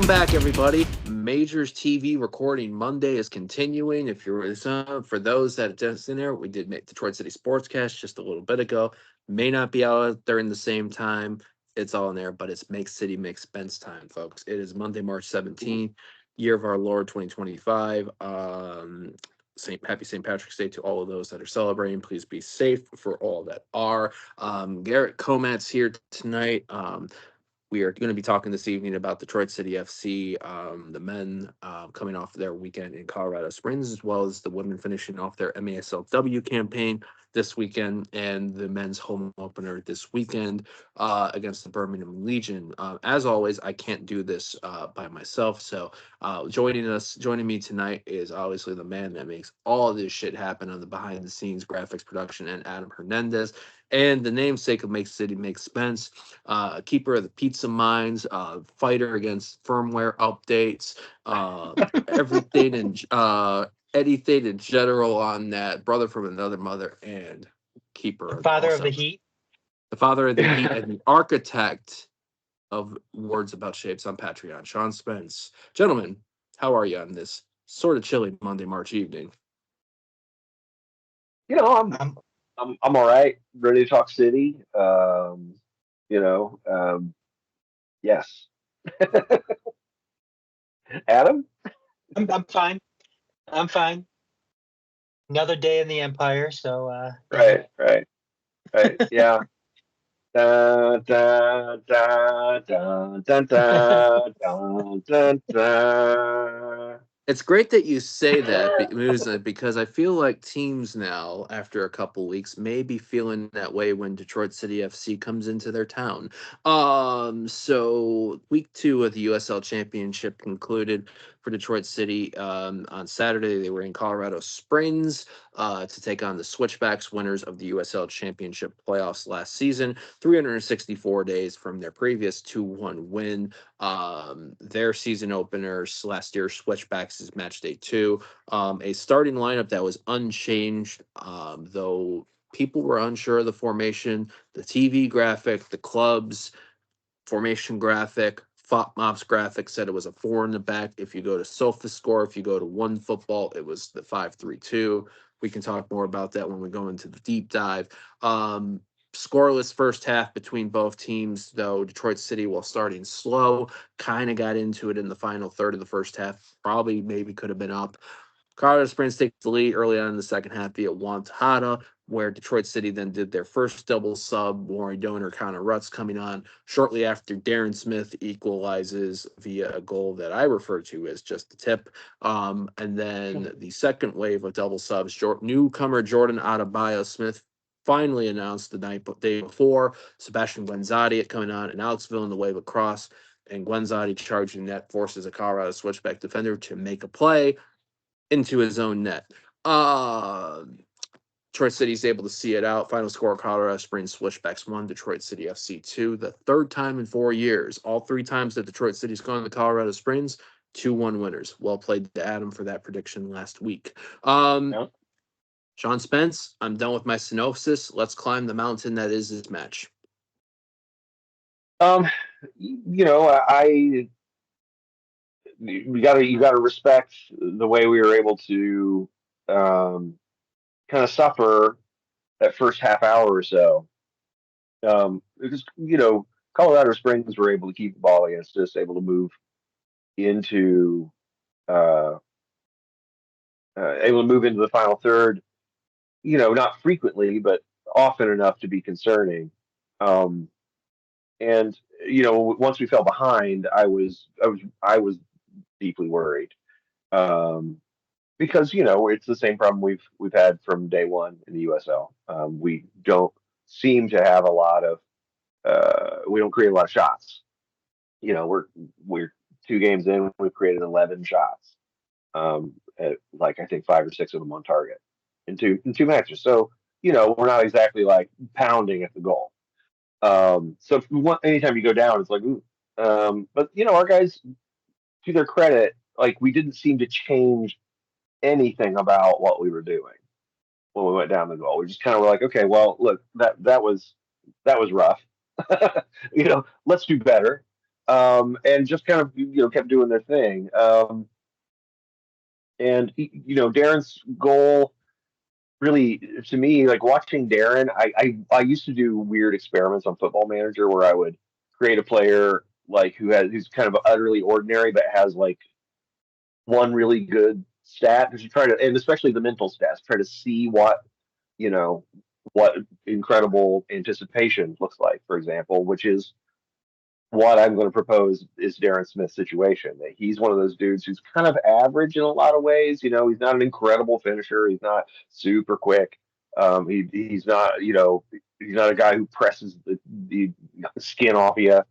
back, everybody. Majors TV recording Monday is continuing. If you're for those that are just in there, we did make Detroit City Sportscast just a little bit ago. May not be out during the same time. It's all in there, but it's Make City Make Spence time, folks. It is Monday, March 17th, year of our Lord 2025. Happy St. Patrick's Day to all of those that are celebrating. Please be safe for all that are. Garret Comat's here tonight. We are going to be talking this evening about Detroit City FC, the men coming off their weekend in Colorado Springs, as well as the women finishing off their MASLW campaign this weekend, and the men's home opener this weekend against the Birmingham Legion. As always, I can't do this by myself, so joining me tonight is obviously the man that makes all of this shit happen on the behind the scenes graphics production, and Adam Hernandez. And the namesake of Make City Make Spence, keeper of the pizza mines, fighter against firmware updates, everything and anything in general on that, brother from another mother, and keeper of father of the heat, the father of the heat, and the architect of words about shapes on Patreon, Sean Spence. Gentlemen, how are you on this sort of chilly Monday, March evening? I'm all right. Ready to talk city. Yes. Adam? I'm fine. I'm fine. Another day in the Empire, so right. Yeah. Da, da, da, da, da, da, da, da. It's great that you say that because I feel like teams now, after a couple weeks, may be feeling that way when Detroit City FC comes into their town. So week 2 of the USL Championship concluded for Detroit City. On Saturday, they were in Colorado Springs to take on the Switchbacks, winners of the USL Championship playoffs last season, 364 days from their previous 2-1 win. Their season openers last year, Switchbacks, is match day 2. A starting lineup that was unchanged, though people were unsure of the formation, the TV graphic, the club's formation graphic, FOPMOP's graphic said it was a 4 in the back. If you go to SofaScore, if you go to OneFootball, it was the 5-3-2. We can talk more about that when we go into the deep dive. Scoreless first half between both teams, though. Detroit City, while starting slow, kind of got into it in the final third of the first half. Maybe could have been up. Colorado Springs takes the lead early on in the second half via Juan Tejada, where Detroit City then did their first double sub. Warren Donor, Connor Rutz coming on shortly after Darren Smith equalizes via a goal that I refer to as just a tip. And then the second wave of double subs, newcomer Jordan Adebayo Smith finally announced the day before. Sebastian Guenzati coming on, and Alex Villanueva cross, and Guenzati charging net forces a Colorado Switchback defender to make a play into his own net. Detroit City's able to see it out. Final score: Colorado Springs Switchbacks 1, Detroit City FC 2. The third time in 4 years. All 3 times that Detroit City's gone to Colorado Springs, 2-1 winners. Well played to Adam for that prediction last week. Yep. Sean Spence, I'm done with my synopsis. Let's climb the mountain that is this match. You gotta respect the way we were able to kind of suffer that first half hour or so. Because Colorado Springs were able to keep the ball against us, able to move into the final third. Not frequently, but often enough to be concerning. And once we fell behind, I was deeply worried, because it's the same problem we've had from day one in the USL. We don't seem to have a lot of we don't create a lot of shots. We're 2 games in, we've created 11 shots, at I think 5 or 6 of them on target in two matches. So we're not exactly pounding at the goal. So anytime you go down, it's ooh. But our guys, to their credit, we didn't seem to change anything about what we were doing when we went down the goal. We just kind of were okay, well, look, that was rough. Let's do better. and just kind of kept doing their thing. And Darren's goal really, to me, like watching Darren, I used to do weird experiments on Football Manager where I would create a player like who's kind of utterly ordinary but has like one really good stat, because you try to, and especially the mental stats, try to see you know what incredible anticipation looks like, for example, which is what I'm going to propose is Darren Smith's situation. That he's one of those dudes who's kind of average in a lot of ways. He's not an incredible finisher. He's not super quick. He's not, he's not a guy who presses the skin off you.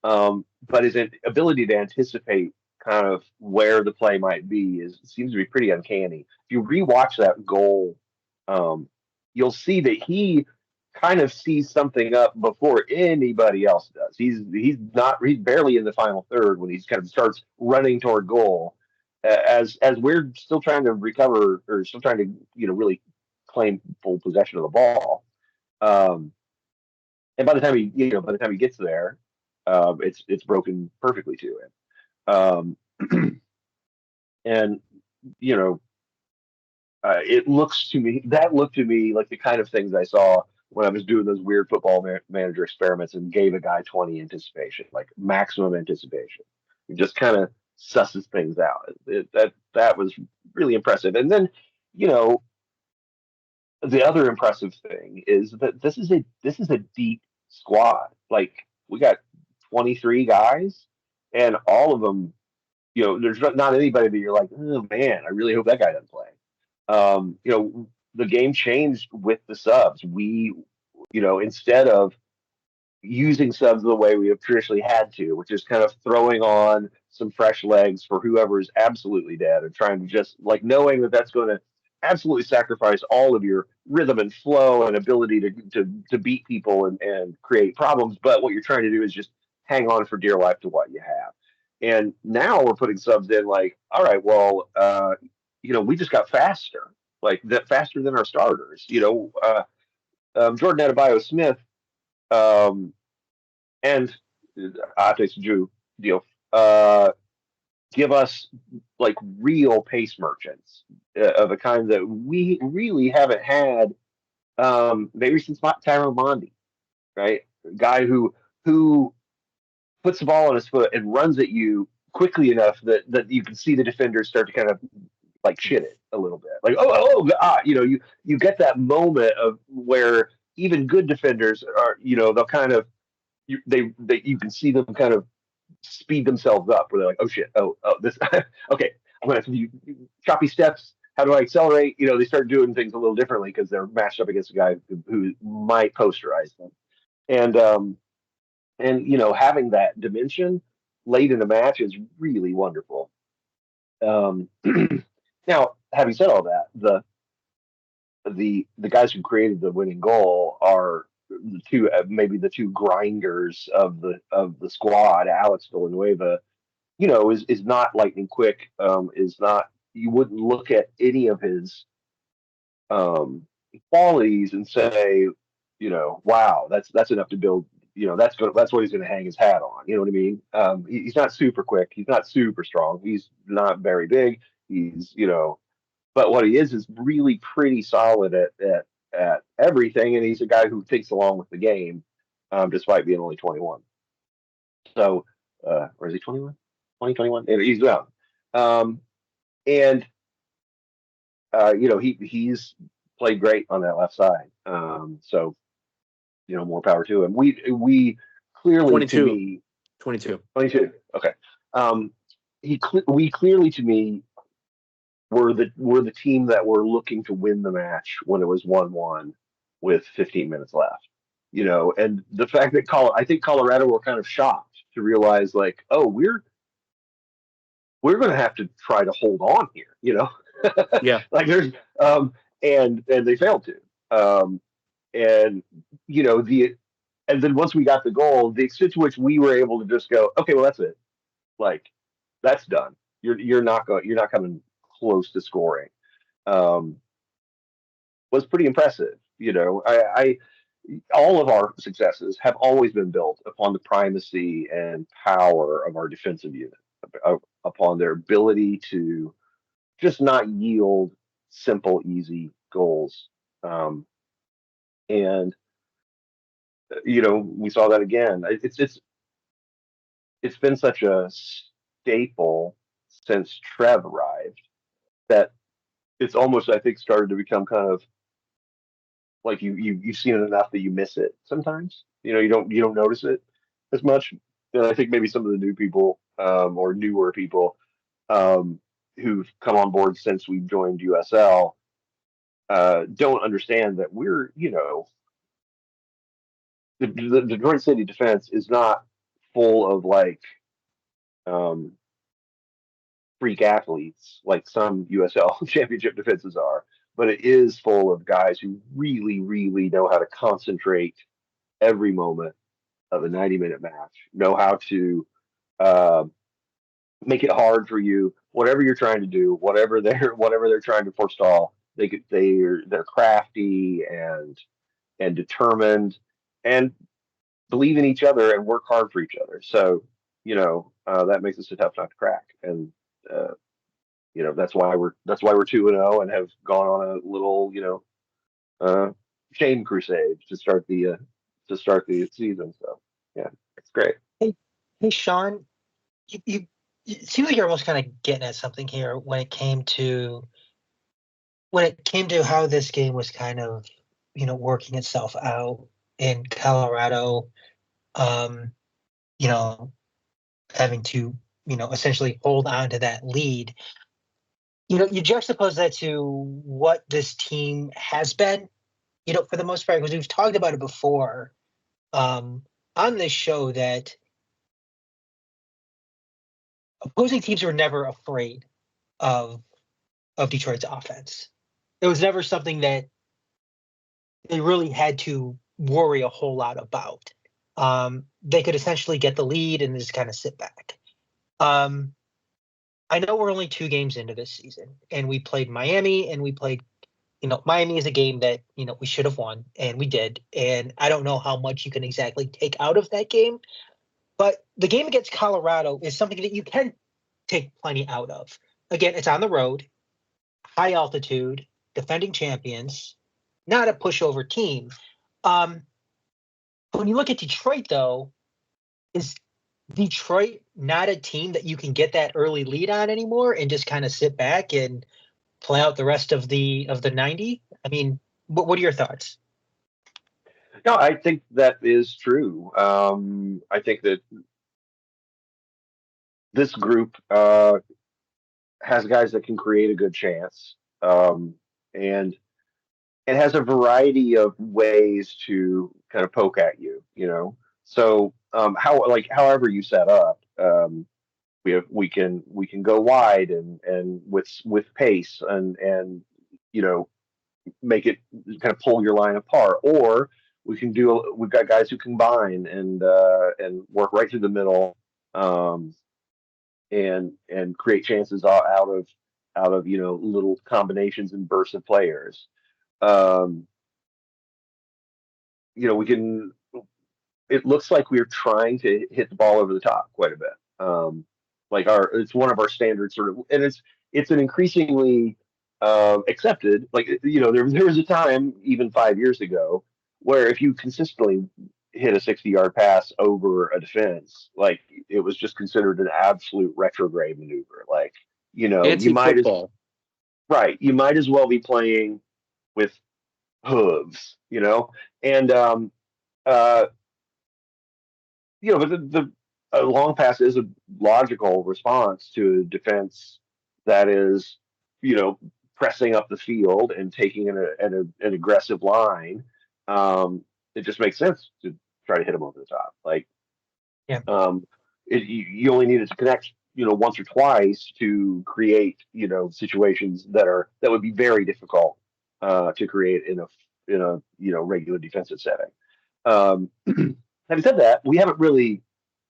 But his ability to anticipate kind of where the play might be seems to be pretty uncanny. If you rewatch that goal, you'll see that he kind of sees something up before anybody else does. He's barely in the final third when he kind of starts running toward goal. As we're still trying to recover, or still trying to really claim full possession of the ball. And by the time he gets there, it's broken perfectly to him. And it looks to me looked to me like the kind of things I saw when I was doing those weird Football Manager experiments and gave a guy 20 anticipation, like maximum anticipation. He just kind of susses things out. That was really impressive. And then, the other impressive thing is that this is a deep squad. Like, we got 23 guys, and all of them, there's not anybody that you're like, oh man, I really hope that guy doesn't play. The game changed with the subs. We, instead of using subs the way we have traditionally had to, which is kind of throwing on some fresh legs for whoever is absolutely dead, and trying to just like knowing that that's going to absolutely sacrifice all of your rhythm and flow and ability to beat people and create problems. But what you're trying to do is just hang on for dear life to what you have. And now we're putting subs in like, all right, well, we just got faster, like that, faster than our starters. Jordan Adebayo Smith, and Optics Drew deal, give us like real pace merchants of a kind that we really haven't had, maybe since Tyrone Mondi, right? A guy who puts the ball on his foot and runs at you quickly enough that you can see the defenders start to kind of like shit it a little bit, like you get that moment of where even good defenders are, they'll kind of you can see them kind of speed themselves up where they're like, oh shit, this okay, I'm gonna have to do choppy steps. How do I accelerate? They start doing things a little differently because they're matched up against a guy who might posterize them, and having that dimension late in the match is really wonderful. Now, having said all that, the guys who created the winning goal are maybe the two grinders of the squad. Alex Villanueva, is not lightning quick. Is not, you wouldn't look at any of his qualities and say, wow, that's enough to build. That's what he's going to hang his hat on. You know what I mean? He's not super quick. He's not super strong. He's not very big. He's, but what he is really pretty solid at everything, and he's a guy who thinks along with the game, despite being only 21. So, or is he 21? 2021? He's young, and he's played great on that left side. So, more power to him. We clearly 22. To me, 22. Okay. We clearly to me were the team that were looking to win the match when it was 1-1 with 15 minutes left. And the fact that I think Colorado were kind of shocked to realize like, oh, we're going to have to try to hold on here. Yeah. Like there's and they failed to. And and then once we got the goal, the extent to which we were able to just go, okay, well, that's it. Like, that's done. You're not coming close to scoring. Was pretty impressive. all of our successes have always been built upon the primacy and power of our defensive unit, upon their ability to just not yield simple, easy goals. Um, and we saw that again. It's been such a staple since Trev arrived that it's almost, I think, started to become kind of like you've seen it enough that you miss it sometimes. You don't notice it as much. And I think maybe some of the new people, or newer people, um, who've come on board since we joined USL, don't understand that we're, the Detroit City defense is not full of like, um, freak athletes like some USL championship defenses are, but it is full of guys who really, really know how to concentrate every moment of a 90-minute match, know how to uh, make it hard for you, whatever you're trying to do, whatever they're trying to forestall. They're crafty and determined and believe in each other and work hard for each other. So that makes us a tough nut to crack, and uh, that's why we're 2-0 and have gone on a little uh, shame crusade to start the season. So yeah, it's great. Hey, Sean, you it seems like you're almost kind of getting at something here when it came to how this game was kind of, working itself out in Colorado, um, you know, having to, essentially hold on to that lead. You juxtapose that to what this team has been, for the most part, because we've talked about it before, um, on this show, that opposing teams were never afraid of Detroit's offense. It was never something that they really had to worry a whole lot about. They could essentially get the lead and just kind of sit back. Um, I know we're only 2 games into this season, and we played Miami, and Miami is a game that, we should have won, and we did. And I don't know how much you can exactly take out of that game, but the game against Colorado is something that you can take plenty out of. Again, it's on the road, high altitude, defending champions, not a pushover team. Um, when you look at Detroit, though, is Detroit not a team that you can get that early lead on anymore and just kind of sit back and play out the rest of the 90? I mean, what are your thoughts? No, I think that is true. I think that this group has guys that can create a good chance, and it has a variety of ways to kind of poke at you. So however you set up, we can go wide and with pace and you know make it kind of pull your line apart, or we've got guys who combine and work right through the middle, um, and create chances out of little combinations and bursts of players. Um, we can. It looks like we're trying to hit the ball over the top quite a bit. It's one of our standards sort of, and it's an increasingly accepted. Like there was a time even 5 years ago where if you consistently hit a 60-yard pass over a defense, like it was just considered an absolute retrograde maneuver. Like you might as Anti-football. right, you might as well be playing with hooves, and uh, but the a long pass is a logical response to a defense that is, you know, pressing up the field and taking an aggressive line. It just makes sense to try to hit them over the top. Like, Yeah. you only needed to connect, once or twice to create, situations that would be very difficult to create in a regular defensive setting. Um, Having said that, we haven't really.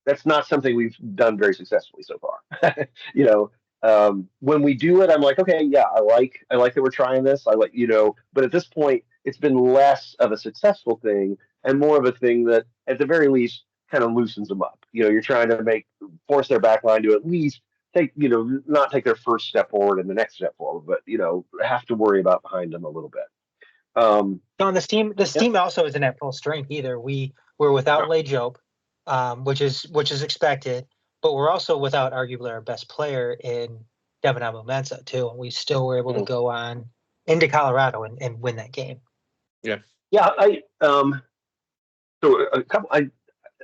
That's not something we've done very successfully so far. When we do it, I'm like, okay, yeah, I like that we're trying this. But at this point, it's been less of a successful thing and more of a thing that, at the very least, kind of loosens them up. You're trying to force their back line to at least not take their first step forward and the next step forward, but have to worry about behind them a little bit. On this team also isn't at full strength either. We're without Lay Job, which is expected, but we're also without arguably our best player in Devin Mensa too, and we still were able to go on into Colorado and win that game. Yeah. So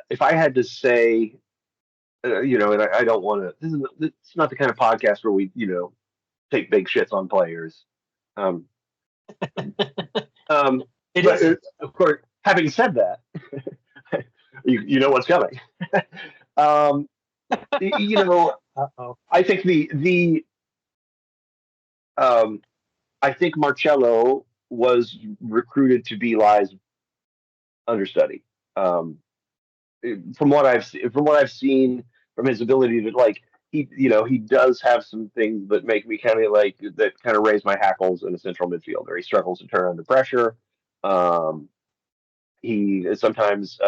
if I had to say, and I don't want to. It's not the kind of podcast where we, take big shits on players. It is. Of course, having said that, you know what's coming. I think I think Marcello was recruited to be Lai's understudy. From what I've seen, from his ability to he does have some things that make me kind of raise my hackles in a central midfielder. He struggles to turn under pressure. He sometimes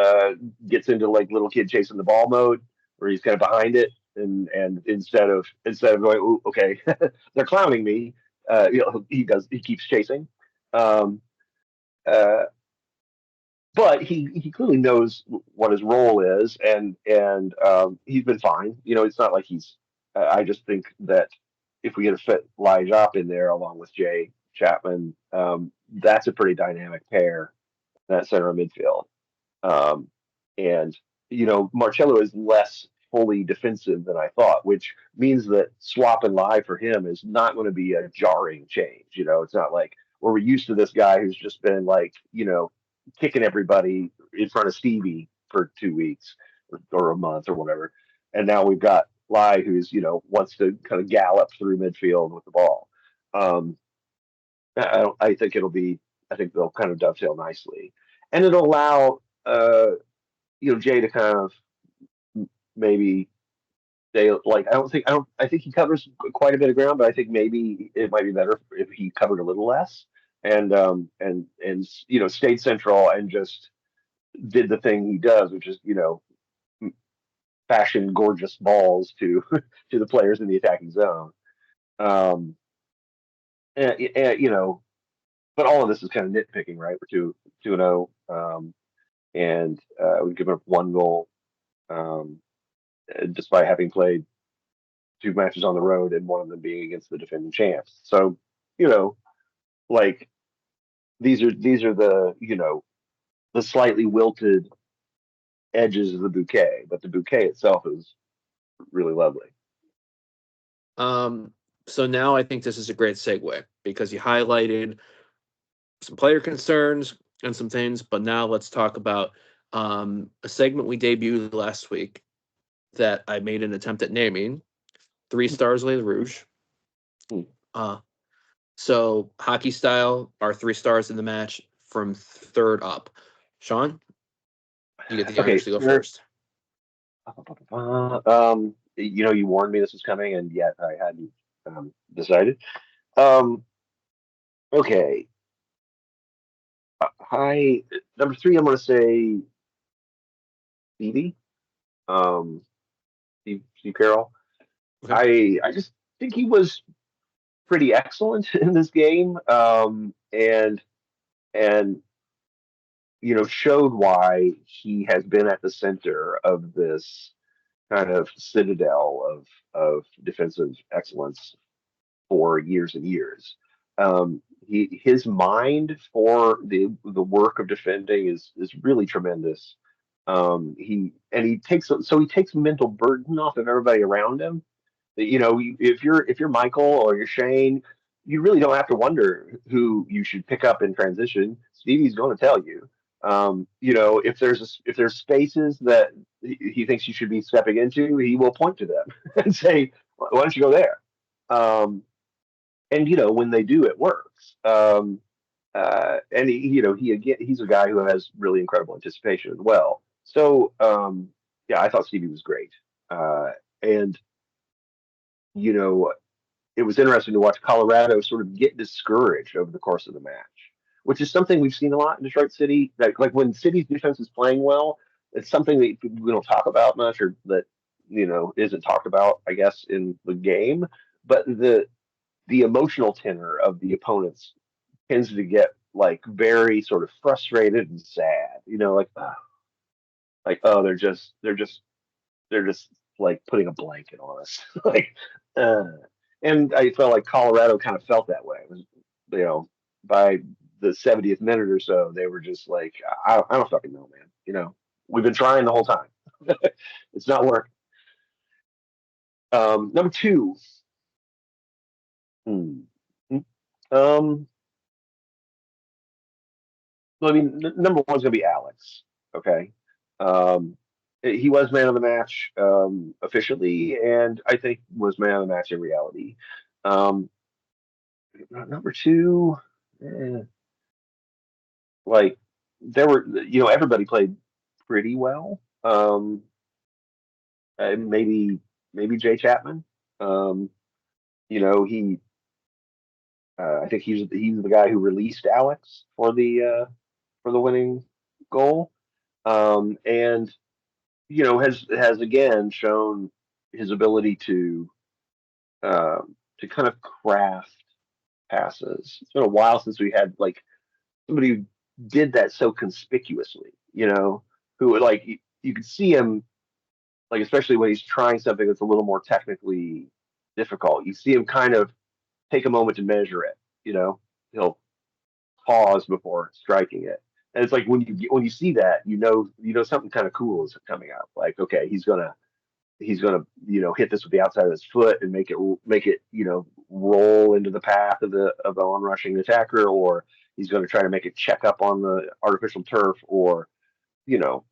gets into little kid chasing the ball mode, where he's kind of behind it, and instead of going, ooh, okay, they're clowning me, he keeps chasing. But he clearly knows what his role is, and he's been fine. It's not like he's. I just think that if we get a fit Lijah in there along with Jay Chapman, that's a pretty dynamic pair, that center of midfield. And Marcello is less fully defensive than I thought, which means that swapping Lai for him is not going to be a jarring change. It's not like we're used to this guy who's just been kicking everybody in front of Stevie for 2 weeks or a month or whatever. And now we've got Lai, who's, wants to kind of gallop through midfield with the ball. I think they'll kind of dovetail nicely, and it'll allow, Jay to kind of maybe I think he covers quite a bit of ground, but I think maybe it might be better if he covered a little less and stayed central and just did the thing he does, which is fashion gorgeous balls to to the players in the attacking zone. But all of this is kind of nitpicking, right? We're 2-0, and we've given up 1 goal, despite having played 2 matches on the road and one of them being against the defending champs. So, these are the the slightly wilted edges of the bouquet, but the bouquet itself is really lovely. So now I think this is a great segue, because you highlighted some player concerns and some things, but now let's talk about a segment we debuted last week that I made an attempt at naming 3 Stars Les Rouges. So hockey style, our 3 stars in the match from third up. Sean, you get the honors to go first. You warned me this was coming, and yet I hadn't decided. Okay. Number 3, I'm going to say Stevie. Steve Carroll. Okay. I just think he was pretty excellent in this game, and showed why he has been at the center of this kind of citadel of defensive excellence for years and years. His mind for the work of defending is really tremendous. He takes mental burden off of everybody around him. If you're Michael or you're Shane, you really don't have to wonder who you should pick up in transition. Stevie's going to tell you. If there's spaces that he thinks you should be stepping into, he will point to them and say, "Why don't you go there?" And when they do, it works. And he's a guy who has really incredible anticipation as well. So yeah, I thought Stevie was great. And it was interesting to watch Colorado sort of get discouraged over the course of the match. which is something we've seen a lot in Detroit City. Like when City's defense is playing well, it's something that we don't talk about much, or that isn't talked about, I guess, in the game. But the emotional tenor of the opponents tends to get like very sort of frustrated and sad. Like oh, they're just like putting a blanket on us. like, uh, and I felt like Colorado kind of felt that way. It was, by the 70th minute or so, they were just like, I don't fucking know, man. We've been trying the whole time. It's not working. Number two. Hmm. Um, well, I mean, number one's gonna be Alex. Okay. Um, he was man of the match officially, and I think was man of the match in reality. Um, Number two, eh, like there were, everybody played pretty well. Maybe Jay Chapman. Um, he, I think he's the guy who released Alex for the winning goal. And has again shown his ability to kind of craft passes. It's been a while since we had like somebody who did that so conspicuously, who would like you could see him, like especially when he's trying something that's a little more technically difficult. You see him kind of take a moment to measure it. He'll pause before striking it, and it's like when you see that, something kind of cool is coming up. Like okay, he's gonna hit this with the outside of his foot and make it roll into the path of the onrushing attacker, or he's going to try to make it check up on the artificial turf, or you know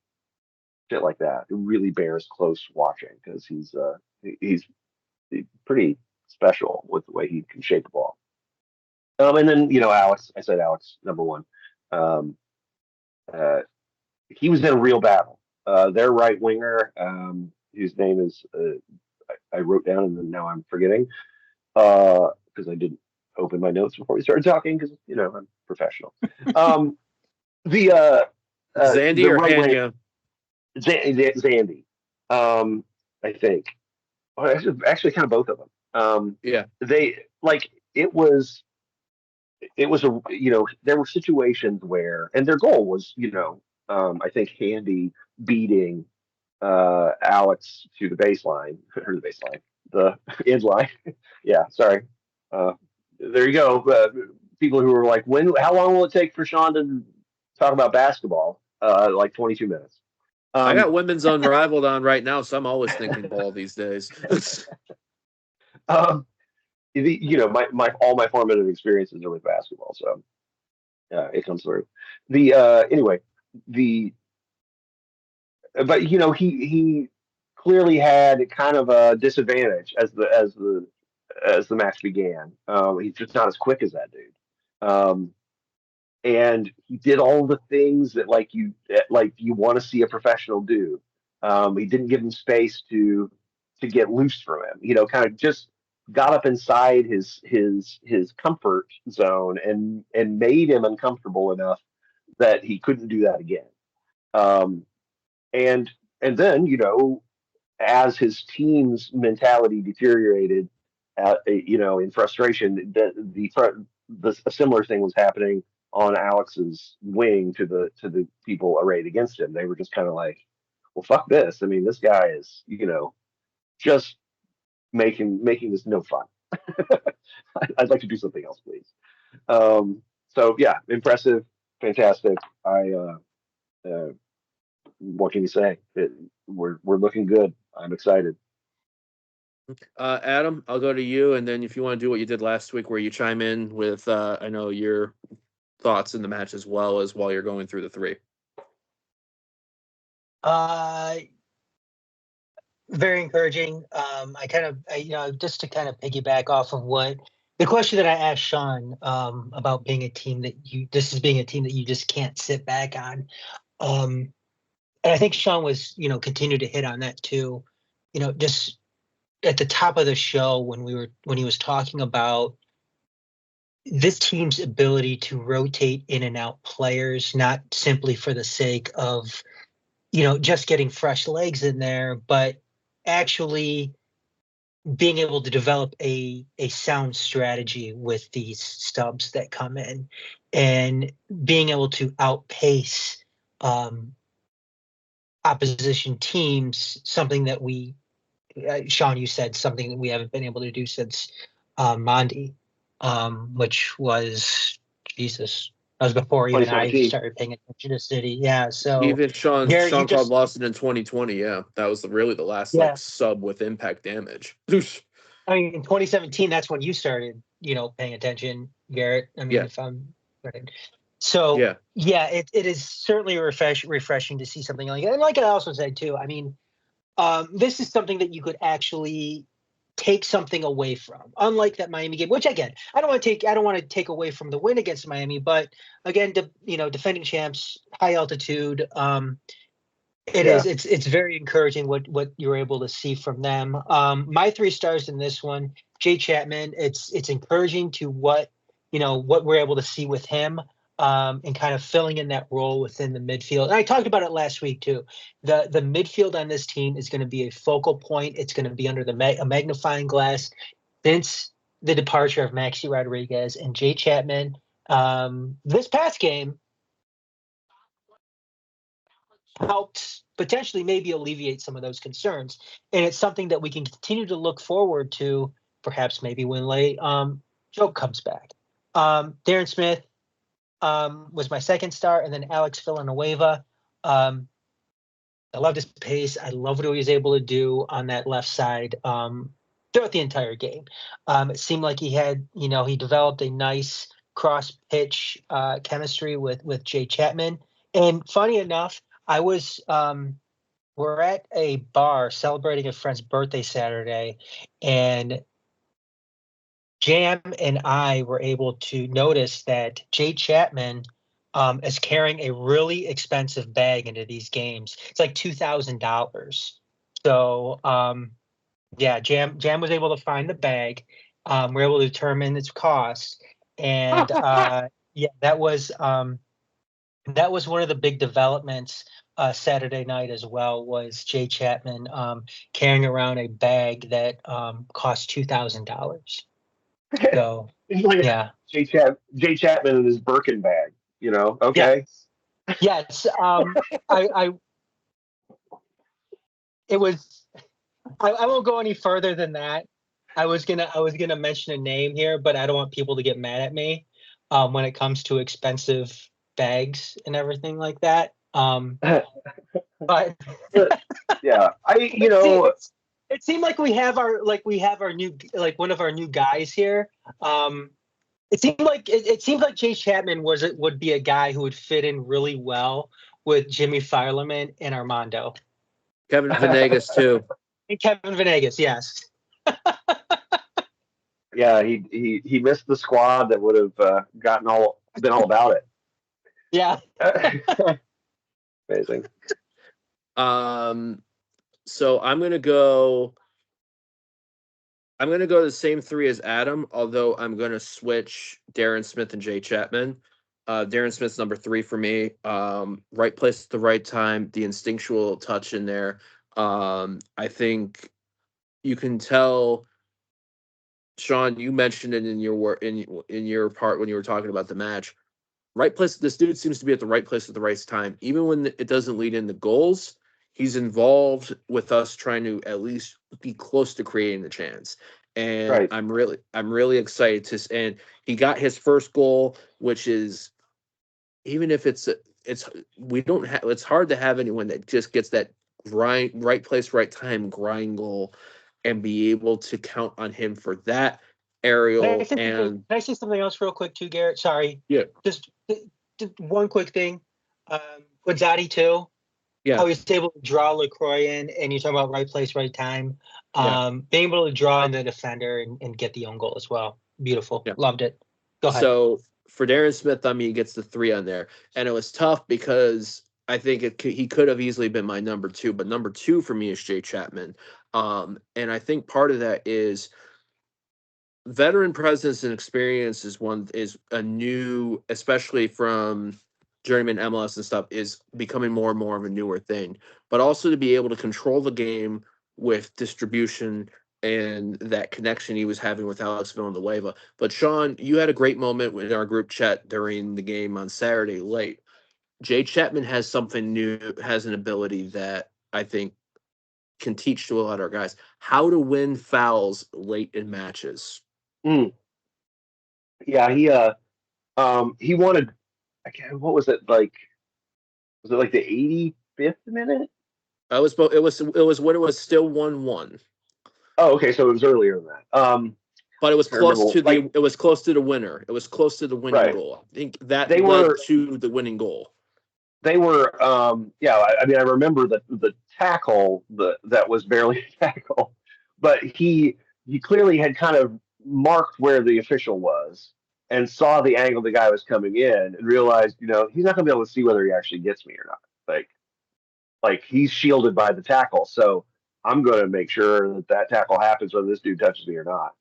shit like that. It really bears close watching because he's pretty special with the way he can shape the ball. And then Alex, I said Alex number one. Um, uh, he was in a real battle. Their right winger, whose name is I wrote down and then now I'm forgetting because I didn't open my notes before we started talking because I'm professional. The Zandy the or right wing, Hanya? Zandy, I think. Well, actually, kind of both of them. Yeah. They like it was there were situations where, and their goal was I think Handy beating Alex to the baseline or the end line. Yeah, sorry. There you go. People who were like, how long will it take for Sean to talk about basketball? Like 22 minutes. I got Women's Unrivaled on right now, so I'm always thinking ball these days. My all my formative experiences are with basketball, so it comes through. Anyway, but he clearly had kind of a disadvantage as the match began. He's just not as quick as that dude. And he did all the things that you want to see a professional do. He didn't give him space to get loose from him. Kind of just got up inside his comfort zone and made him uncomfortable enough that he couldn't do that again. And then as his team's mentality deteriorated, in frustration, a similar thing was happening on Alex's wing to the people arrayed against him. They were just kind of like, well, fuck this. I mean, this guy is, just making this no fun. I'd like to do something else, please. So yeah, impressive, fantastic. What can you say? We're looking good. I'm excited. Adam, I'll go to you, and then if you want to do what you did last week, where you chime in with, I know your thoughts in the match as well as while you're going through the three. Very encouraging. Just to kind of piggyback off of what the question that I asked Sean about being a team that you just can't sit back on. And I think Sean was, continued to hit on that too. Just at the top of the show when he was talking about this team's ability to rotate in and out players, not simply for the sake of, just getting fresh legs in there, but actually being able to develop a sound strategy with these stubs that come in and being able to outpace opposition teams, something that Sean, you said something that we haven't been able to do since Mondi, which was, Jesus, that was before even I 2017. started paying attention to City. Yeah. So Even Garrett, you Sean Cobb just, lost it in 2020. Yeah, that was really the last yeah, sub with impact damage. I mean, in 2017, that's when you started, paying attention, Garrett. I mean, Yeah, if I'm right. So yeah. yeah, it is certainly refreshing to see something like that. And like I also said too, I mean, this is something that you could actually take something away from, unlike that Miami game. Which again, I don't want to take away from the win against Miami, but again, defending champs, high altitude. Yeah. It's very encouraging what you're able to see from them. My 3 stars in this one, Jay Chapman. It's encouraging to what we're able to see with him, and kind of filling in that role within the midfield. And I talked about it last week too. The midfield on this team is going to be a focal point. It's going to be under a magnifying glass since the departure of Maxi Rodriguez and Jay Chapman. This past game helped potentially maybe alleviate some of those concerns. And it's something that we can continue to look forward to, perhaps maybe when Joe comes back. Darren Smith was my 2nd star, and then Alex Villanueva. I loved his pace. I love what he was able to do on that left side throughout the entire game. It seemed like he developed a nice cross pitch chemistry with Jay Chapman. And funny enough, we're at a bar celebrating a friend's birthday Saturday, and Jam and I were able to notice that Jay Chapman is carrying a really expensive bag into these games. It's like $2,000. So yeah, Jam was able to find the bag. We're able to determine its cost, and yeah, that was one of the big developments Saturday night as well, was Jay Chapman carrying around a bag that cost $2,000. So He's like yeah, Jay Chapman in his Birkin bag. yeah, Okay. yes. I it was. I won't go any further than that. I was gonna mention a name here, but I don't want people to get mad at me when it comes to expensive bags and everything like that. But Yeah, it seemed like we have our new, like, one of our new guys here. It seemed like Jay Chapman would be a guy who would fit in really well with Jimmy Fireman and Armando Kevin Venegas too. and Kevin Venegas. Yes. yeah, he missed the squad that would have been all about it. Yeah. Amazing. So I'm gonna go the same 3 as Adam, although I'm gonna switch Darren Smith and Jay Chapman. Darren Smith's number 3 for me. Right place at the right time, the instinctual touch in there. I think you can tell. Sean, you mentioned it in your in your part when you were talking about the match. Right place. This dude seems to be at the right place at the right time. Even when it doesn't lead into goals, he's involved with us trying to at least be close to creating the chance. And Right. I'm really excited to. And he got his first goal, which is, even if it's we don't have. It's hard to have anyone that just gets that right place, right time grind goal, and be able to count on him for that aerial. And Can I say something else real quick too, Garrett? Sorry. yeah, Just one quick thing. Guzzati too. yeah, How he's able to draw LaCroix in, and you're talking about right place, right time. yeah. Being able to draw in the defender and get the own goal as well. Beautiful. Yeah. Loved it. Go ahead. So for Darren Smith, I mean, he gets the 3 on there, and it was tough because I think he could have easily been my number 2, but number 2 for me is Jay Chapman. And I think part of that is veteran presence and experience is a new, especially from journeyman MLS and stuff, is becoming more and more of a newer thing. But also to be able to control the game with distribution and that connection he was having with Alex Villanueva. But Sean, you had a great moment in our group chat during the game on Saturday late. Jay Chapman has something new, has an ability that I think can teach to a lot of our guys how to win fouls late in matches. Mm. Yeah, he wanted. I can't, what was it like? Was it like the 85th minute? It was when it was still 1-1. Oh, okay, so it was earlier than that. But it was I remember, close to like, it was close to the winner. It was close to the winning right. goal. I think that They led were to the winning goal. yeah, I mean, I remember the tackle that was barely a tackle, but he clearly had kind of marked where the official was and saw the angle the guy was coming in and realized, he's not going to be able to see whether he actually gets me or not. Like he's shielded by the tackle, so I'm going to make sure that tackle happens whether this dude touches me or not,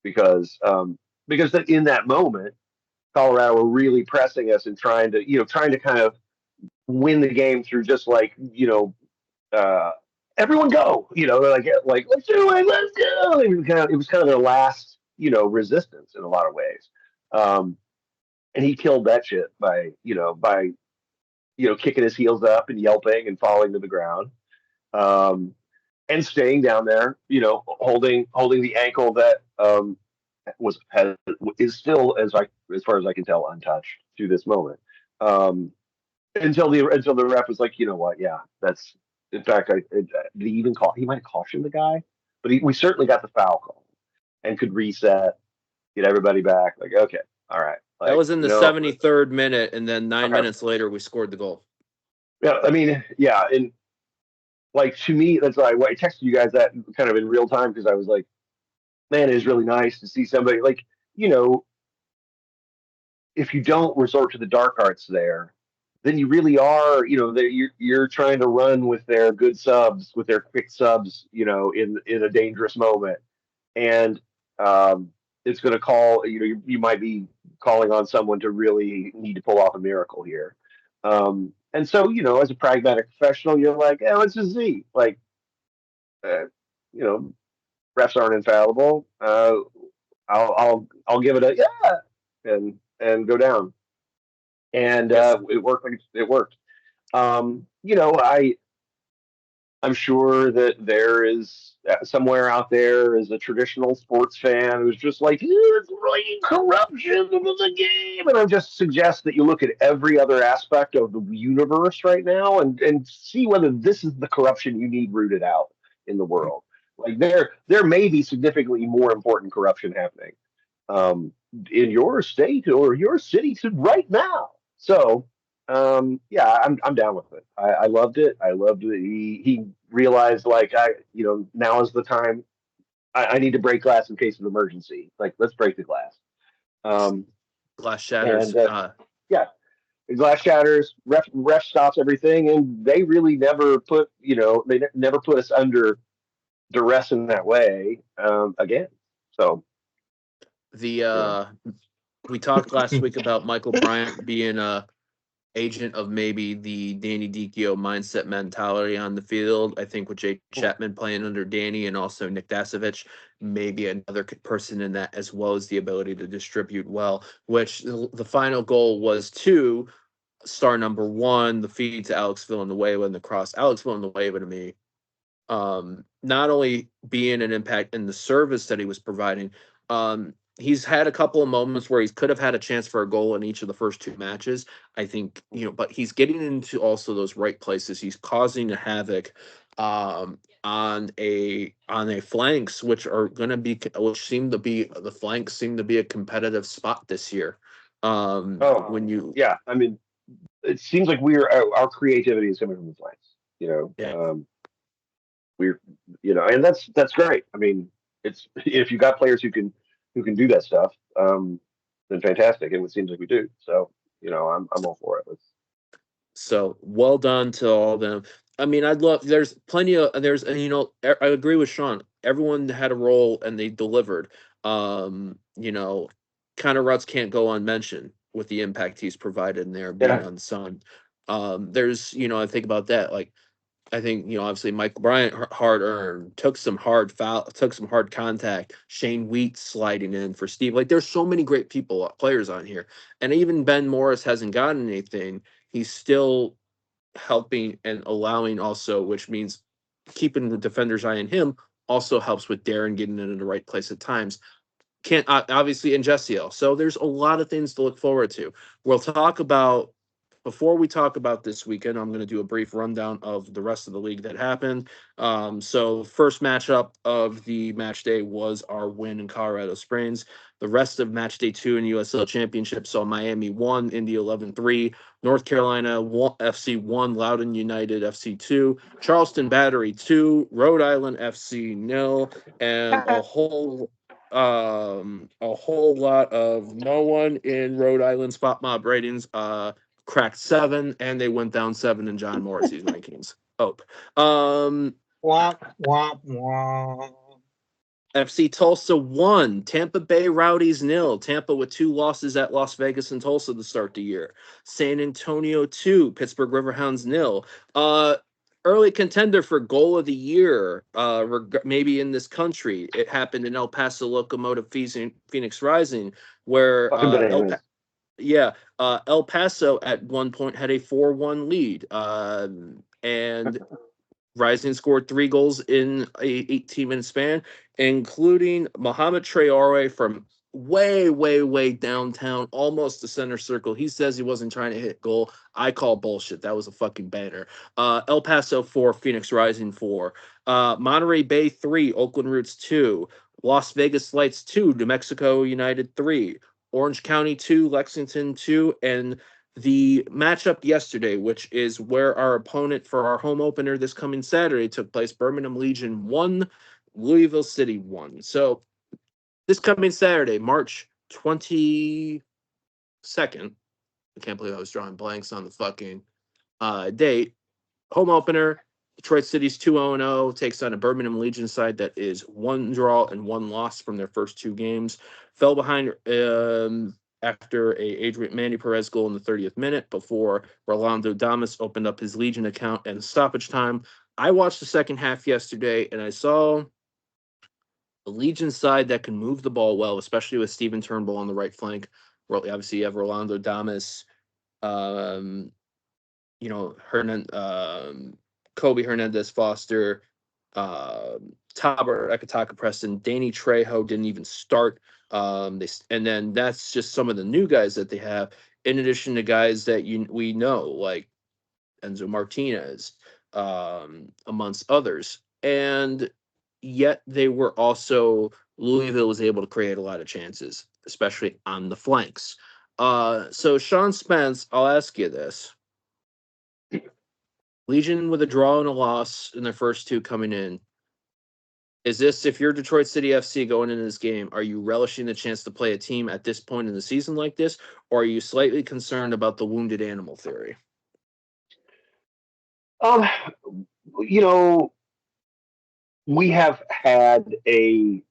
because in that moment, Colorado were really pressing us and trying to kind of win the game through just like everyone go, they're like let's do it, let's go. It was kind of their last resistance in a lot of ways, and he killed that shit by kicking his heels up and yelping and falling to the ground, um, and staying down there, holding the ankle that is still as far as I can tell untouched to this moment. Um, until the ref was like, you know what? Yeah, that's in fact. Did he even call? He might have cautioned the guy, but we certainly got the foul call and could reset, get everybody back. Like, okay, all right. That Like, was in the 73rd minute, and then 9 minutes later we scored the goal. Yeah, I mean, yeah, and like to me, that's why I texted you guys that kind of in real time because I was like, man, it is really nice to see somebody like if you don't resort to the dark arts there, then you really are, you're trying to run with their good subs, with their quick subs, in a dangerous moment, and it's going to call, you might be calling on someone to really need to pull off a miracle here, and so as a pragmatic professional, you're like, let's just see, like, uh, you know, refs aren't infallible. I'll give it a yeah, and go down. And Yes. it worked. It worked. I'm sure that there is somewhere out there is a traditional sports fan who's just like, it's right corruption of the game. And I just suggest that you look at every other aspect of the universe right now and see whether this is the corruption you need rooted out in the world. Like there may be significantly more important corruption happening in your state or your city right now. So yeah, I'm down with it. I loved it. I loved that he realized like now is the time. I need to break glass in case of emergency. Like let's break the glass. Glass shatters. And yeah, the glass shatters. Ref stops everything, and they really never put never put us under duress in that way again. So We talked last week about Michael Bryant being a agent of maybe the Danny Dichio mindset mentality on the field. I think with Jake Chapman playing under Danny and also Nick Dasovich, maybe another person in that, as well as the ability to distribute well, which the final goal was to star number one, the feed to Alex Villanueva and the cross. Alex Villanueva to me, not only being an impact in the service that he was providing, he's had a couple of moments where he could have had a chance for a goal in each of the first two matches. I think, but he's getting into also those right places. He's causing a havoc on a flanks, which seem to be the flanks seem to be a competitive spot this year. Yeah, I mean, it seems like our creativity is coming from the flanks. Yeah. We're and that's great. I mean, it's if you got players who can do that stuff, then fantastic, and it seems like we do. So I'm all for it. So well done to all of them. I mean, there's plenty of I agree with Sean. Everyone had a role and they delivered. You know, Connor Rutz can't go unmentioned with the impact he's provided in there being Yeah. unsung. There's, I think about that. Like, I think, obviously Michael Bryant hard earned, took some hard foul, took some hard contact. Shane Wheat sliding in for Steve. Like, there's so many great players on here. And even Ben Morris hasn't gotten anything. He's still helping and allowing also, which means keeping the defender's eye on him also helps with Darren getting into the right place at times. Can't obviously in Jessiel. So there's a lot of things to look forward to. We'll talk about before we talk about this weekend. I'm going to do a brief rundown of the rest of the league that happened. So first matchup of the match day was our win in Colorado Springs. The rest of match day 2 in USL Championship saw Miami 1, Indy 11-3, North Carolina FC 1, Loudoun United FC 2, Charleston Battery 2, Rhode Island FC 0, and a whole lot of no one in Rhode Island spot mob ratings cracked 7, and they went down 7 in John Morrissey's rankings. Um Womp, womp, womp. FC Tulsa 1, Tampa Bay Rowdies 0. Tampa with 2 losses at Las Vegas and Tulsa to start the year. San Antonio 2, Pittsburgh Riverhounds 0. Early contender for goal of the year, maybe in this country. It happened in El Paso Locomotive Phoenix Rising, where Fucking bananas. El Paso at one point had a 4-1 lead. And Rising scored 3 goals in a 18-minute span, including Mohamed Traore from way, way, way downtown, almost the center circle. He says he wasn't trying to hit goal. I call bullshit. That was a fucking banner. El Paso 4, Phoenix Rising 4. Monterey Bay 3, Oakland Roots 2. Las Vegas Lights 2, New Mexico United 3. Orange County 2, Lexington 2, and the matchup yesterday, which is where our opponent for our home opener this coming Saturday took place, Birmingham Legion 1, Louisville City 1. So this coming Saturday, March 22nd, I can't believe I was drawing blanks on the fucking date, home opener, Detroit City's 2-0, takes on a Birmingham Legion side that is 1 draw and 1 loss from their first 2 games. Fell behind after a Adrian Manny Perez goal in the 30th minute before Rolando Damas opened up his Legion account and stoppage time. I watched the second half yesterday, and I saw a Legion side that can move the ball well, especially with Steven Turnbull on the right flank. Obviously, you have Rolando Damas, Kobe Hernandez Foster, Taber Ekataka Preston, Danny Trejo didn't even start. And then that's just some of the new guys that they have, in addition to guys that we know, like Enzo Martinez, amongst others. And yet Louisville was able to create a lot of chances, especially on the flanks. So Sean Spence, I'll ask you this. Legion with a draw and a loss in their first 2 coming in. Is this, if you're Detroit City FC going into this game, are you relishing the chance to play a team at this point in the season like this, or are you slightly concerned about the wounded animal theory? You know, we have had we've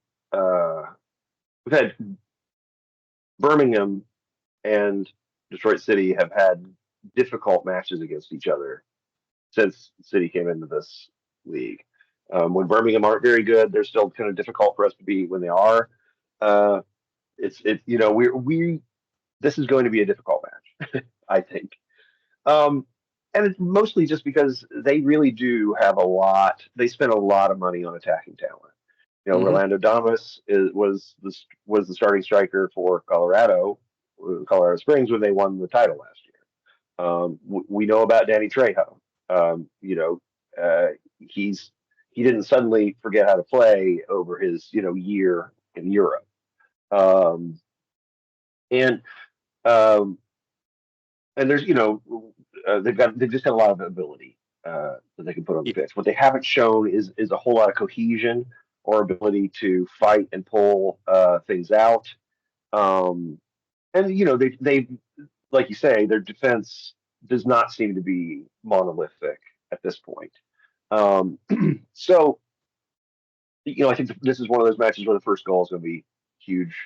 had Birmingham and Detroit City have had difficult matches against each other since City came into this league. When Birmingham aren't very good, they're still kind of difficult for us to beat. When they are, this is going to be a difficult match, I think. And it's mostly just because they really do have a lot. They spend a lot of money on attacking talent. Rolando Damas was the starting striker for Colorado Springs when they won the title last year. We know about Danny Trejo. He didn't suddenly forget how to play over his year in Europe. And there's they've just got a lot of ability that they can put on the pitch. What they haven't shown is a whole lot of cohesion or ability to fight and pull things out. And they like you say, their defense does not seem to be monolithic at this point. So I think this is one of those matches where the first goal is going to be huge.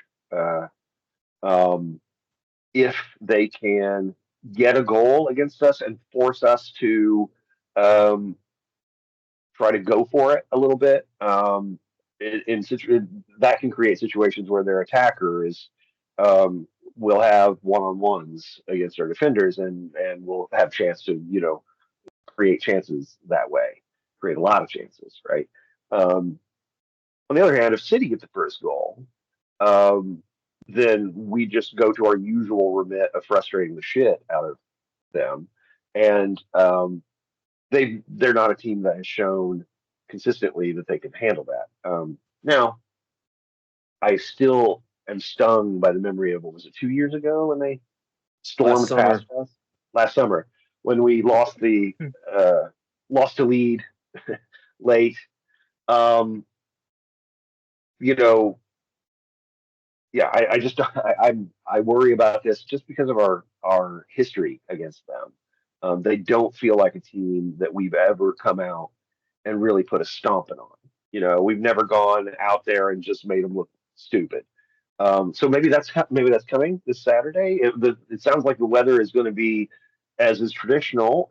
If they can get a goal against us and force us to try to go for it a little bit, that can create situations where their attacker will have one-on-ones against our defenders, and we'll have chance to create chances that way, create a lot of chances, right? On the other hand, if City get the first goal, then we just go to our usual remit of frustrating the shit out of them, and they're not a team that has shown consistently that they can handle that. Now, I still am stung by the memory of, what was it, 2 years ago when they stormed past us last summer, when we lost to lead late. You know, yeah, I worry about this just because of our history against them. They don't feel like a team that we've ever come out and really put a stomping on. We've never gone out there and just made them look stupid. So maybe that's coming this Saturday. It sounds like the weather is going to be, as is traditional,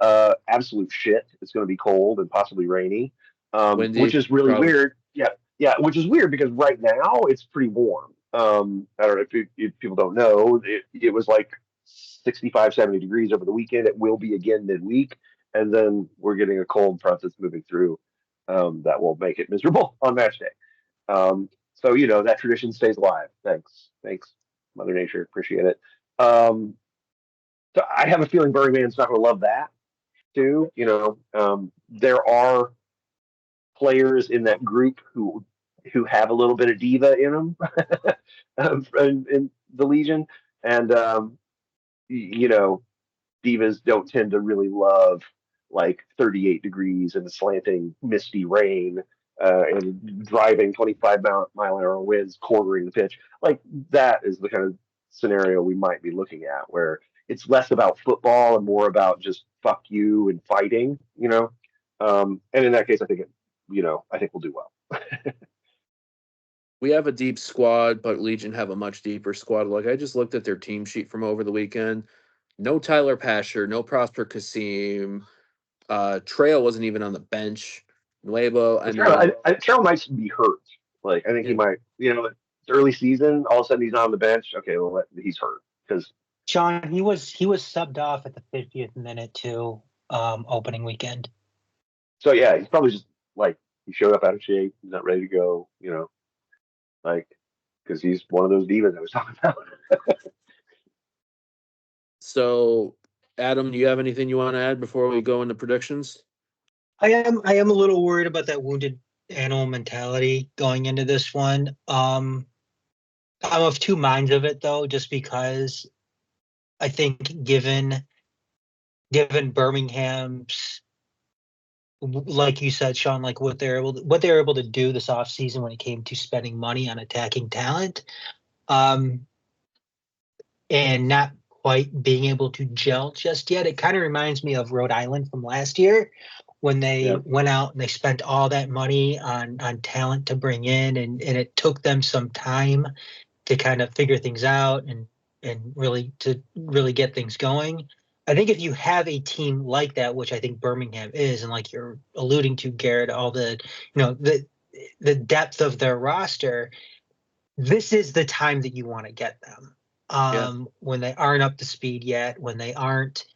absolute shit. It's going to be cold and possibly rainy, Windy, which is really probably. weird. Yeah, which is weird because right now it's pretty warm. I don't know if people don't know, it was like 65, 70 degrees over the weekend. It will be again midweek, and then we're getting a cold front that's moving through that will make it miserable on match day. So that tradition stays alive. Thanks, Mother Nature. Appreciate it. So I have a feeling Birmingham's not going to love that too. There are players in that group who have a little bit of diva in them in the Legion, and divas don't tend to really love like 38 degrees and slanting misty rain and driving 25-mile-an-hour winds quartering the pitch. Like, that is the kind of scenario we might be looking at, where it's less about football and more about just fuck you and fighting. And in that case, I think we'll do well. We have a deep squad, but Legion have a much deeper squad. Like, I just looked at their team sheet from over the weekend. No Tyler Pasher, no Prosper Kasim. Trail wasn't even on the bench. Nuevo, Trail might be hurt. Like, I think he might. It's early season. All of a sudden, he's not on the bench. Okay, well, he's hurt because Sean, he was subbed off at the 50th minute too, opening weekend. So yeah, he's probably just like, he showed up out of shape. He's not ready to go. Like, because he's one of those divas I was talking about. So, Adam, do you have anything you want to add before we go into predictions? I am a little worried about that wounded animal mentality going into this one. I'm of two minds of it though, just because I think given Birmingham's, like you said, Sean, like what they're able to do this offseason when it came to spending money on attacking talent, and not quite being able to gel just yet. It kind of reminds me of Rhode Island from last year, when they went out and they spent all that money on talent to bring in, and it took them some time to kind of figure things out and really get things going. I think if you have a team like that, which I think Birmingham is, and like you're alluding to, Garret, all the the depth of their roster, this is the time that you want to get them. When they aren't up to speed yet, when they aren't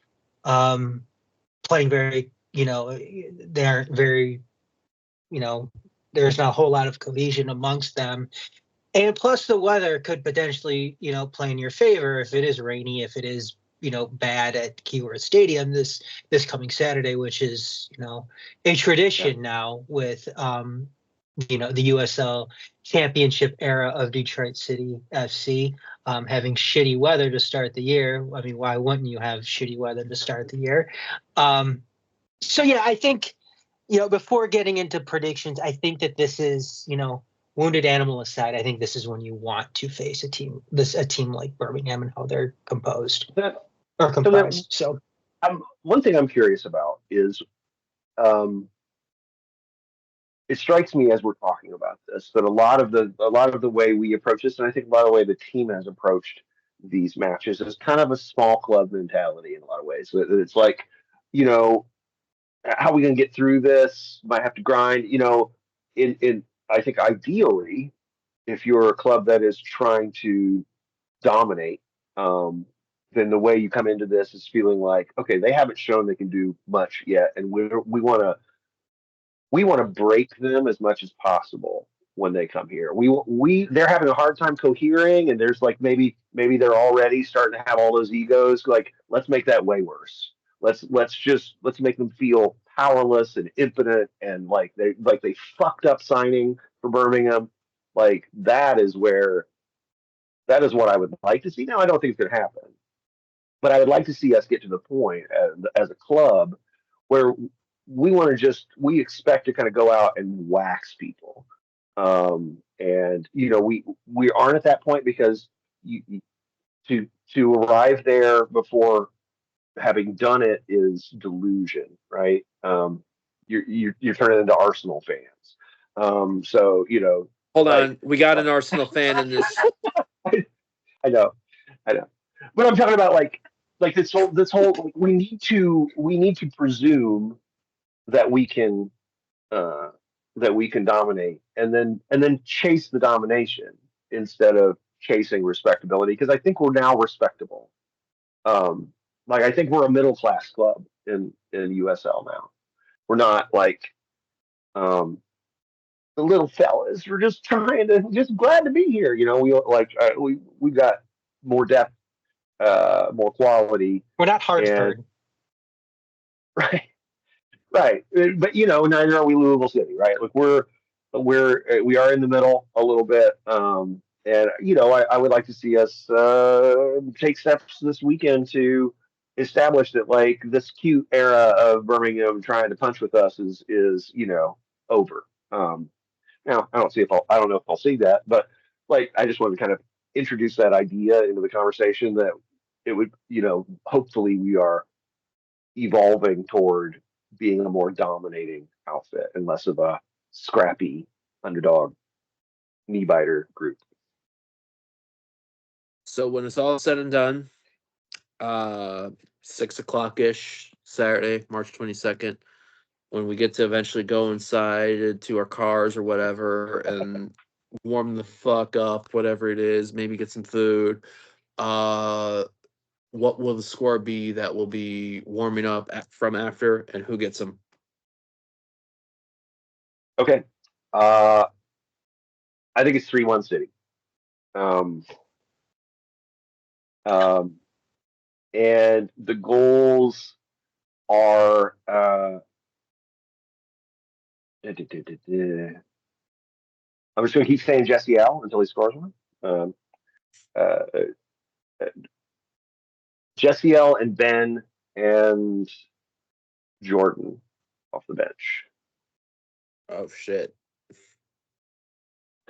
playing very, they aren't very, there's not a whole lot of cohesion amongst them. And plus the weather could potentially, play in your favor if it is rainy, if it is, bad at Keyworth Stadium this coming Saturday, which is, a tradition now with, the USL Championship era of Detroit City FC, having shitty weather to start the year. I mean, why wouldn't you have shitty weather to start the year? So yeah, I think, before getting into predictions, I think that this is, wounded animal aside, I think this is when you want to face a team like Birmingham and how they're composed or comprised. So one thing I'm curious about is, it strikes me as we're talking about this that a lot of the way we approach this, and I think a lot of the way the team has approached these matches is kind of a small club mentality in a lot of ways. It's like, you know, how are we gonna get through this? Might have to grind, you know. In I think ideally, if you're a club that is trying to dominate, then the way you come into this is feeling like, okay, they haven't shown they can do much yet, and we want to break them as much as possible when they come here. They're having a hard time cohering, and there's like maybe they're already starting to have all those egos. Like, let's make that way worse. Let's make them feel powerless and impotent, and like they fucked up signing for Birmingham. Like that is what I would like to see. Now I don't think it's going to happen, but I would like to see us get to the point as a club where we expect to kind of go out and wax people. And you know, we aren't at that point because to arrive there before having done it is delusion, right? You're turning into Arsenal fans. So you know, hold on, we got an Arsenal fan in this. I know, but I'm talking about like this whole like we need to presume that we can dominate and then chase the domination instead of chasing respectability, because I think we're now respectable. Like I think we're a middle class club in USL now. We're not like the little fellas. We're just just glad to be here. You know, we got more depth, more quality. We're not Hartford. Right. Right, but you know, neither are we Louisville City, right? Like we are in the middle a little bit, and you know, I would like to see us take steps this weekend to establish that like this cute era of Birmingham trying to punch with us is you know over. Now I don't know if I'll see that, but like I just wanted to kind of introduce that idea into the conversation that it would, you know, hopefully we are evolving toward being a more dominating outfit and less of a scrappy underdog knee biter group. So when it's all said and done, 6:00 ish Saturday, March 22nd, when we get to eventually go inside to our cars or whatever and warm the fuck up, whatever it is, maybe get some food. What will the score be that will be warming up from after, and who gets them? Okay. I think it's 3-1 City. And the goals are I'm just going to keep saying Jesse L until he scores one. Jesse L and Ben and Jordan off the bench. Oh shit.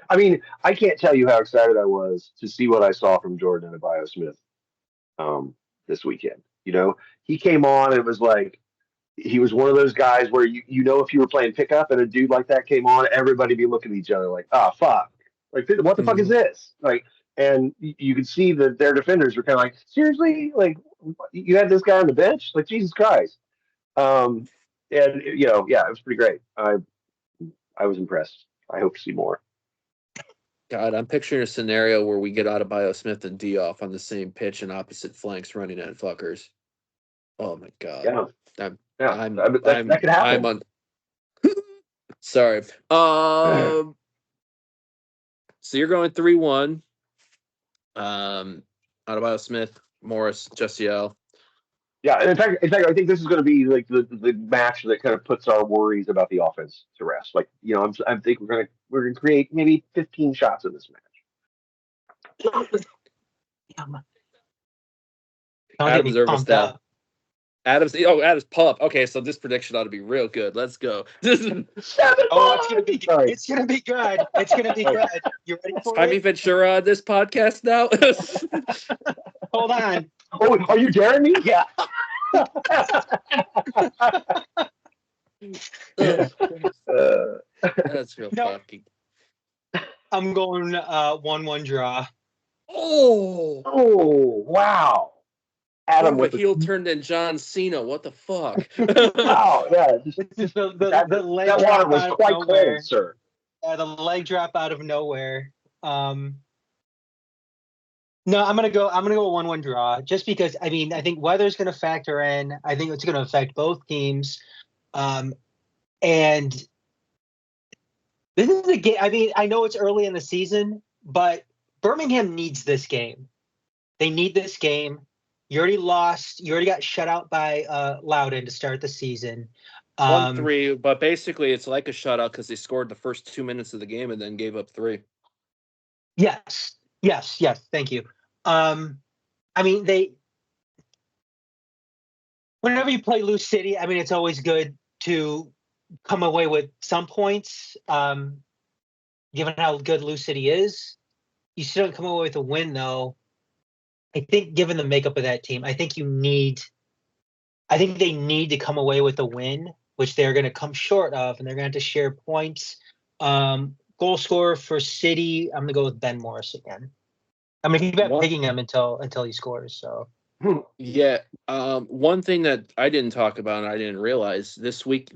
I mean, I can't tell you how excited I was to see what I saw from Jordan and Bio Smith this weekend. You know, he came on and it was like he was one of those guys where you know if you were playing pickup and a dude like that came on, everybody be looking at each other like, oh fuck, like what the fuck is this? Like, and you could see that their defenders were kind of like, seriously, like you had this guy on the bench, like Jesus Christ. And you know, yeah, it was pretty great. I was impressed. I hope to see more. God, I'm picturing a scenario where we get out of Bio Smith and D off on the same pitch and opposite flanks running at fuckers. Oh my god. Yeah. That could happen. Sorry. So you're going 3-1. Out of Bio Smith, Morris, Jesse L. Yeah, in fact, I think this is going to be like the match that kind of puts our worries about the offense to rest. Like, you know, I think we're gonna create maybe 15 shots in this match. Adam's nervous now. Adam's pumped. Okay, so this prediction ought to be real good. Let's go. It's gonna be good. It's gonna be good. It's gonna be good. You ready for it? Ventura on this podcast now. Hold on. Oh, are you daring me? Yeah. That's real No. fucking. I'm going 1-1 draw. Oh, Oh, wow. more Adam of a with the heel turn than John Cena. What the fuck? wow, yeah. It's just the That leg water drop was out of quite nowhere. cold, sir. The leg drop out of nowhere. No, I'm gonna go 1-1 draw just because I think weather's gonna factor in. I think it's gonna affect both teams. And this is a game. I know it's early in the season, but Birmingham needs this game. They need this game. You already lost. You already got shut out by Loudon to start the season. 1-3, but basically it's like a shutout because they scored the first 2 minutes of the game and then gave up 3. Yes. Thank you. They whenever you play Lou City, it's always good to come away with some points. Given how good Lou City is, you still don't come away with a win, though. I think, given the makeup of that team, I think they need to come away with a win, which they're going to come short of, and they're going to have to share points. Goal scorer for City, I'm going to go with Ben Morris again. I'm going to keep picking him until he scores. So. Yeah. One thing that I didn't talk about and I didn't realize this week,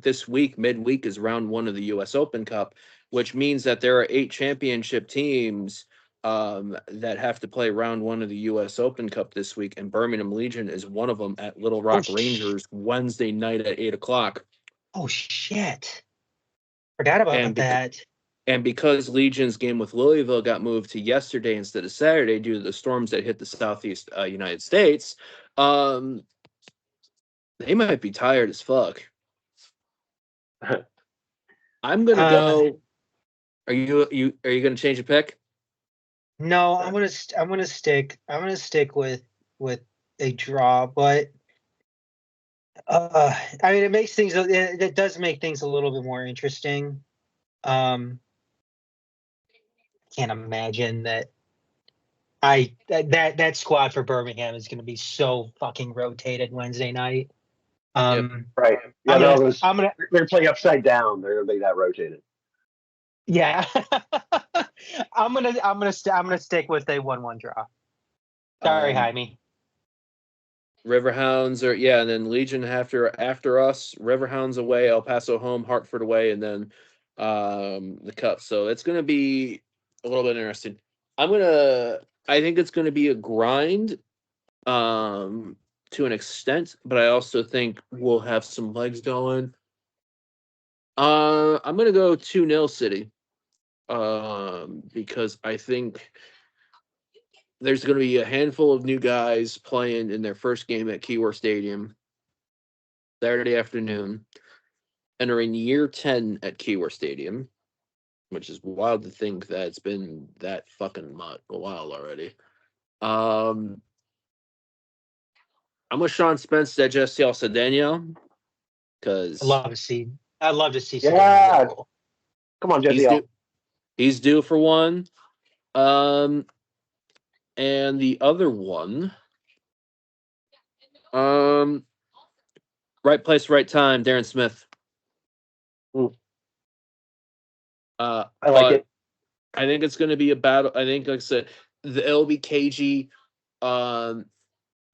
midweek is round 1 of the U.S. Open Cup, which means that there are 8 championship teams that have to play round 1 of the U.S. Open Cup this week, and Birmingham Legion is one of them at Little Rock Rangers Wednesday night at 8:00. Oh shit! Forgot about that. And because Legion's game with Louisville got moved to yesterday instead of Saturday due to the storms that hit the southeast United States, they might be tired as fuck. I'm gonna go. Are you gonna change a pick? No, I'm gonna stick with a draw, but it makes things. It does make things a little bit more interesting. Can't imagine that that squad for Birmingham is going to be so fucking rotated Wednesday night. Right. Yeah, they're playing upside down. They're gonna be that rotated. Yeah. I'm gonna stick with a 1-1 draw. Sorry, Jaime. Riverhounds and then Legion after us. Riverhounds away, El Paso home, Hartford away, and then the Cup. So it's gonna be a little bit interesting. I think it's gonna be a grind, to an extent, but I also think we'll have some legs going. I'm gonna go 2-0 City, because I think there's going to be a handful of new guys playing in their first game at Keyword Stadium Saturday afternoon, entering year 10 at Keyword Stadium, which is wild to think that it's been that fucking a while already. I'm with Sean Spence that Jesse Cedeno because I'd love to see. Yeah, come on, Jesse. He's due for one. And the other one, right place, right time, Darren Smith. I like it. I think it's going to be a battle. I think, like I said, it'll be cagey. How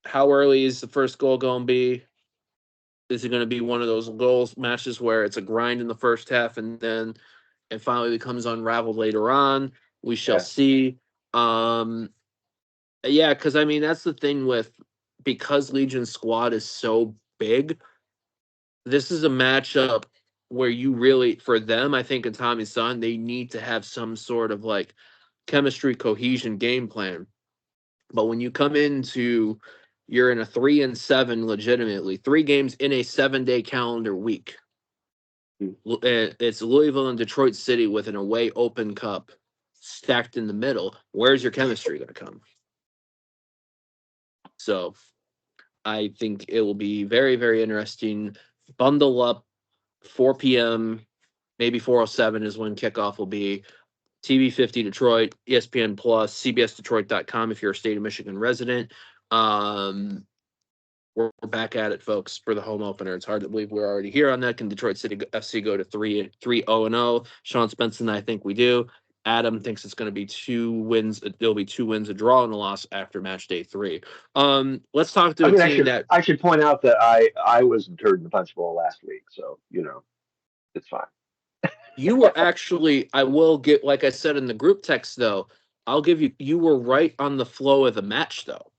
early is the first goal going to be? Is it going to be one of those goals matches where it's a grind in the first half and then it finally becomes unraveled later on? We shall see. Because that's the thing because Legion's squad is so big. This is a matchup where you really, for them, I think, and Tommy's son, they need to have some sort of chemistry, cohesion, game plan. But when you come you're in a 3-7, legitimately 3 games in a 7-day calendar week. It's Louisville and Detroit City with an away Open Cup stacked in the middle. Where's your chemistry going to come? So I think it will be very, very interesting. Bundle up. 4 p.m., maybe 4:07 is when kickoff will be. TV 50 Detroit, ESPN Plus, CBSDetroit.com if you're a state of Michigan resident. We're back at it, folks, for the home opener. It's hard to believe we're already here on that. Can Detroit City FC go to 3-0-0? Sean Spence and I think we do. Adam thinks it's going to be 2 wins. There'll be 2 wins, a draw, and a loss after match day 3. Let's talk to I a mean, team that I should point out that I was the turd in the punch bowl last week, so it's fine. you were actually. I will get, like I said in the group text, though. I'll give you. You were right on the flow of the match, though.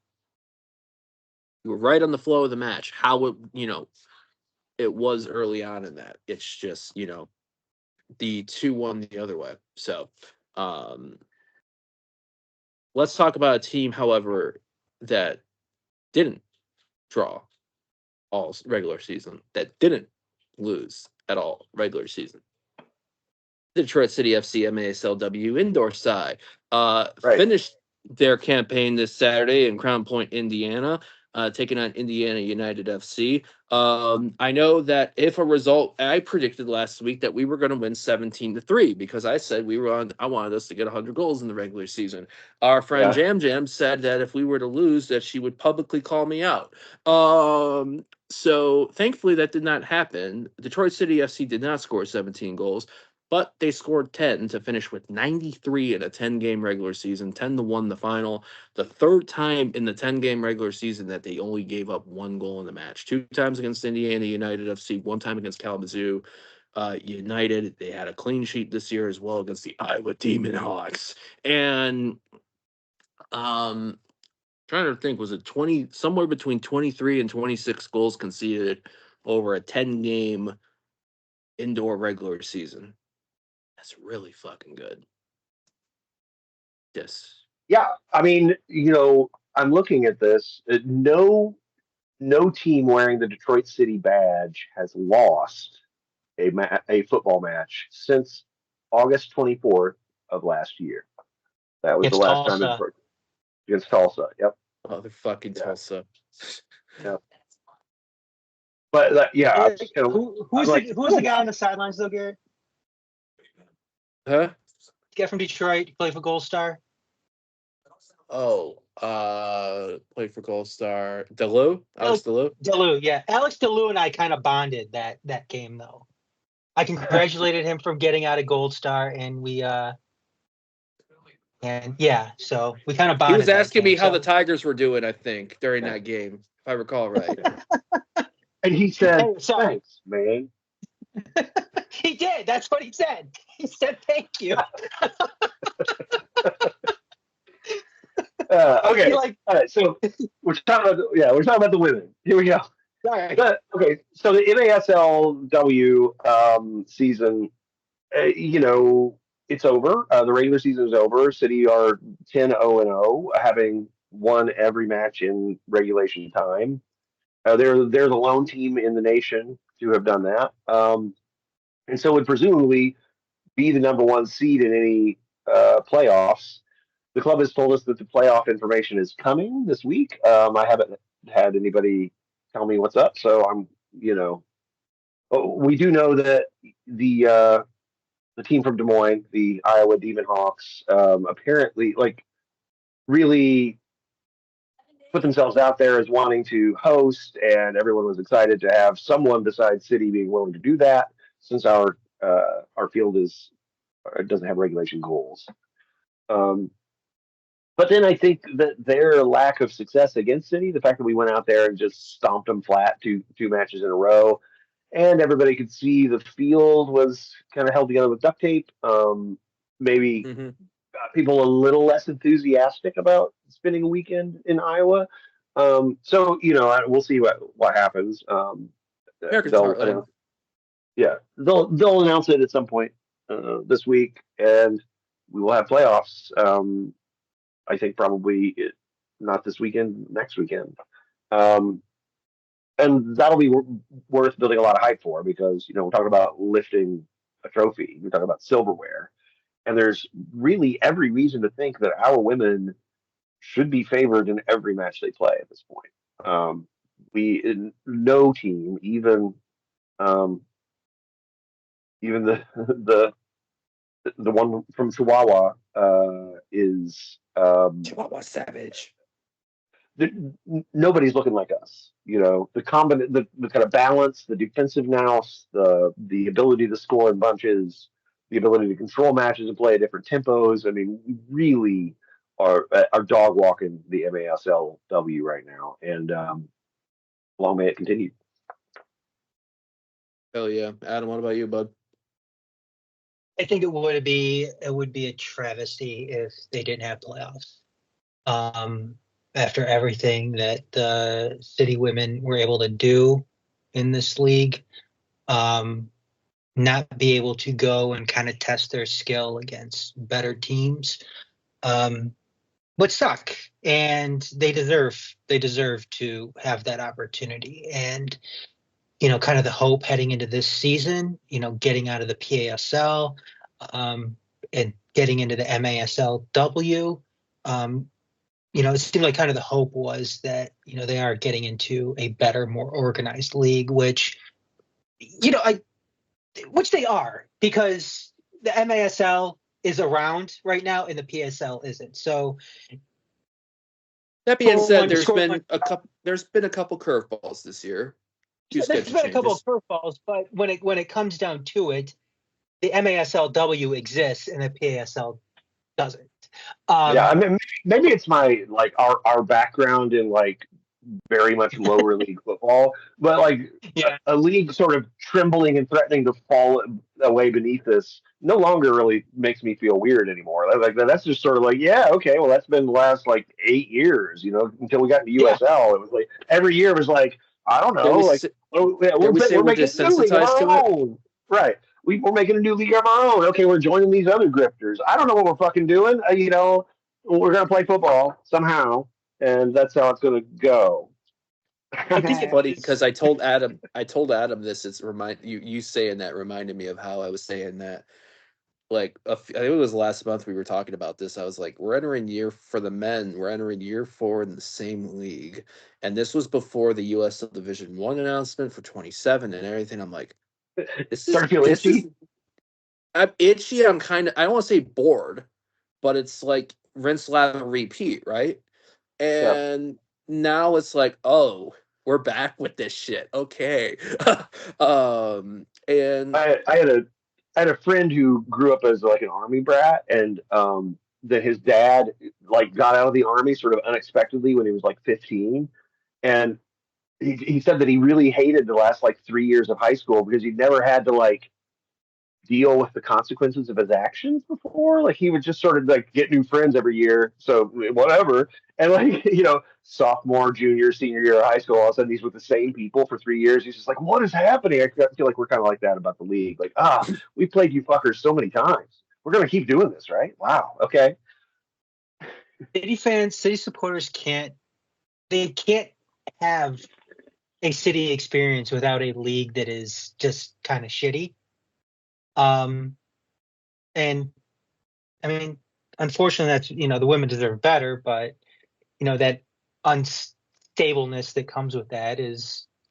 You were right on the flow of the match. How it was early on in that. It's just, the 2-1 the other way. So, let's talk about a team, however, that didn't draw all regular season, that didn't lose at all regular season. Detroit City FC MASLW indoor side Right. finished their campaign this Saturday in Crown Point, Indiana, taking on Indiana United FC. I know that if a result, I predicted last week that we were going to win 17-3 because I said I wanted us to get 100 goals in the regular season. Our friend Yeah. Jam Jam said that if we were to lose, that she would publicly call me out. So thankfully that did not happen. Detroit City FC did not score 17 goals, but they scored 10 to finish with 93 in a 10-game regular season, 10-1 the final. The third time in the 10-game regular season that they only gave up 1 goal in the match. 2 times against Indiana United FC, 1 time against Kalamazoo United. They had a clean sheet this year as well against the Iowa Demon Hawks. And trying to think, was it somewhere between 23 and 26 goals conceded over a 10-game indoor regular season. That's really fucking good. Yes. Yeah, I mean, I'm looking at this. No team wearing the Detroit City badge has lost a football match since August 24th of last year. That was the It's last time Tulsa. against Tulsa. Yep. Motherfucking Yeah. Tulsa. Yeah. But yeah, Who's the guy on the sidelines though, Garrett? Huh? Guy from Detroit, play for Gold Star. Oh, played for Gold Star. Alex Deleu? Deleu, yeah. Alex Deleu and I kind of bonded that game though. I congratulated him for getting out of Gold Star, and so we kind of bonded. He was asking me how so. the Tigers were doing, I think, during that game, if I recall right. And he said, Hey, sorry. "Thanks, man." He did. That's what he said. He said, "Thank you." Okay. All right. So we're talking about the women. Here we go. All right. Okay. So the MASLW season, it's over. The regular season is over. City are 10-0-0, having won every match in regulation time. They're the lone team in the nation to have done that, and so would presumably be the number 1 seed in any playoffs. The club has told us that the playoff information is coming this week. I haven't had anybody tell me what's up, so we do know that the team from Des Moines, the Iowa Demon Hawks, apparently really put themselves out there as wanting to host, and everyone was excited to have someone besides City being willing to do that, since our field doesn't have regulation goals. But then I think that their lack of success against City, the fact that we went out there and just stomped them flat two matches in a row, and everybody could see the field was kind of held together with duct tape. Maybe got people a little less enthusiastic about spending a weekend in Iowa. So we'll see what happens. They'll announce it at some point this week, and we will have playoffs. I think probably not this weekend, next weekend. And that'll be worth building a lot of hype for, because, we're talking about lifting a trophy. We're talking about silverware. And there's really every reason to think that our women should be favored in every match they play at this point. No team, even the one from Chihuahua is Chihuahua Savage. nobody's looking like us. The kind of balance, the defensive nous, the ability to score in bunches, the ability to control matches and play at different tempos. I mean, we really are dog walking the MASLW right now, and long may it continue. Hell yeah, Adam. What about you, bud? I think it would be a travesty if they didn't have playoffs. After everything that the city women were able to do in this league, not be able to go and kind of test their skill against better teams, would suck. And they deserve to have that opportunity. And kind of the hope heading into this season, getting out of the PASL, and getting into the MASLW. It seemed like kind of the hope was that, they are getting into a better, more organized league, which they are, because the MASL is around right now and the PSL isn't. So that being said, there's been a couple curveballs this year. There's been a couple of curveballs, but when it comes down to it, the MASLW exists and the PASL doesn't. Yeah, I mean, maybe it's my our background in very much lower league football, but a league sort of trembling and threatening to fall away beneath this no longer really makes me feel weird anymore. That's just sort of okay, well, that's been the last 8 years, until we got into USL. It was every year it was I don't know, we're making a new league of our own, right? We're making a new league of our own. Okay, we're joining these other grifters. I don't know what we're fucking doing. We're gonna play football somehow, and that's how it's gonna go. I think it's funny because I told Adam this. It's you saying that reminded me of how I was saying that. I think it was last month we were talking about this. I was like, we're entering for the men. We're entering year 4 in the same league, and this was before the USL Division 1 announcement for 27 and everything. I'm like, start to feel itchy. I'm itchy. I don't want to say bored, but it's rinse, lather, repeat, right? And now it's oh, we're back with this shit. Okay. And I had a friend who grew up as an army brat, and that his dad got out of the army sort of unexpectedly when he was 15, and he said that he really hated the last 3 years of high school because he'd never had to deal with the consequences of his actions before. He would just sort of get new friends every year, so whatever. And sophomore, junior, senior year of high school, all of a sudden he's with the same people for 3 years. He's just what is happening? I feel like we're kind of like that about the league. We played you fuckers so many times. We're gonna keep doing this, right? Wow. Okay. City supporters can't have a city experience without a league that is just kind of shitty. And I mean, unfortunately, that's the women deserve better, but that unstableness that comes with that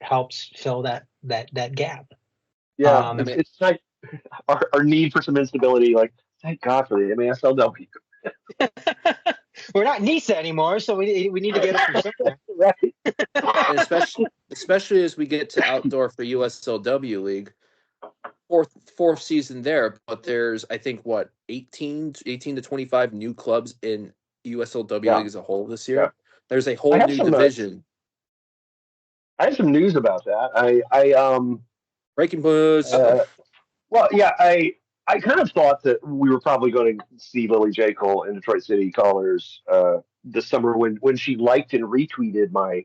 helps fill that gap. Yeah, it's our need for some instability. Thank God for the MASLW. We're not NISA anymore, so we need to get it from somewhere. Right. And especially as we get to outdoor for USLW League. Fourth season there, but there's I think 18 to 25 new clubs in USLW League as a whole this year. There's a whole new division. I have some news about that. Breaking news. I kind of thought that we were probably going to see Lily J. Cole in Detroit City colors this summer when she liked and retweeted my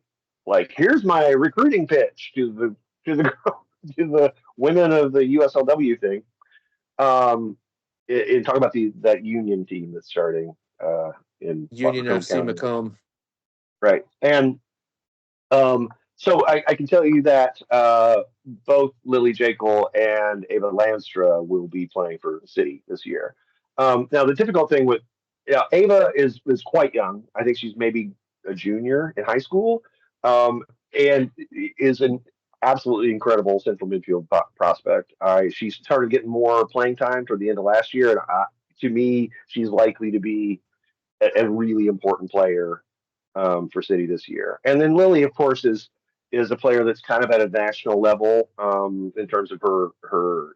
here's my recruiting pitch to the women of the USLW thing. In talking about that union team that's starting in Union FC Macomb. Right. And so I can tell you that both Lily Jekyll and Ava Landstra will be playing for the city this year. Now, the difficult thing with Ava is quite young. I think she's maybe a junior in high school, and is an absolutely incredible central midfield prospect. She started getting more playing time toward the end of last year, and to me, she's likely to be a really important player for City this year. And then Lily, of course, is a player that's kind of at a national level in terms of her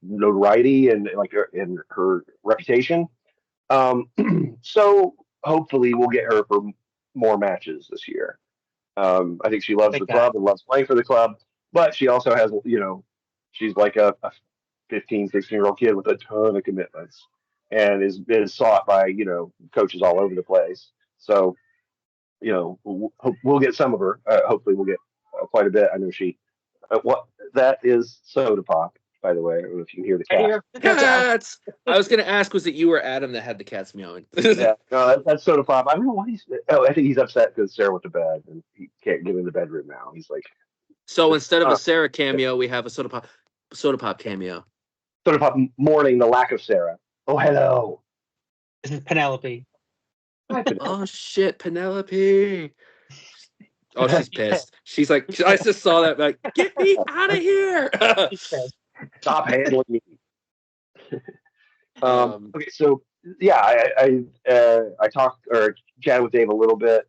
notoriety and like and her reputation. Um, so hopefully we'll get her for more matches this year. I think she loves the Thank God. club and loves playing for the club, but she also has, she's like a 15, 16-year-old kid with a ton of commitments and is sought by, coaches all over the place. So, we'll get some of her. Hopefully we'll get quite a bit. I know what that is soda pop, by the way. I don't know if you can hear the cat. Here, the cat's out. Cats. I was gonna ask, was it you or Adam that had the cats meowing? Yeah, no, that's soda pop. I don't know why he's. Oh, I think he's upset because Sarah went to bed and he can't get in the bedroom now. He's like, So instead of uh, a Sarah cameo, we have a soda pop cameo. soda pop mourning the lack of Sarah. Oh, hello. This is Penelope. Oh shit, Penelope. Oh, she's pissed. She's like, I just saw that. Like, get me out of here. Stop handling me. Okay, so yeah, I talked or chatted with Dave a little bit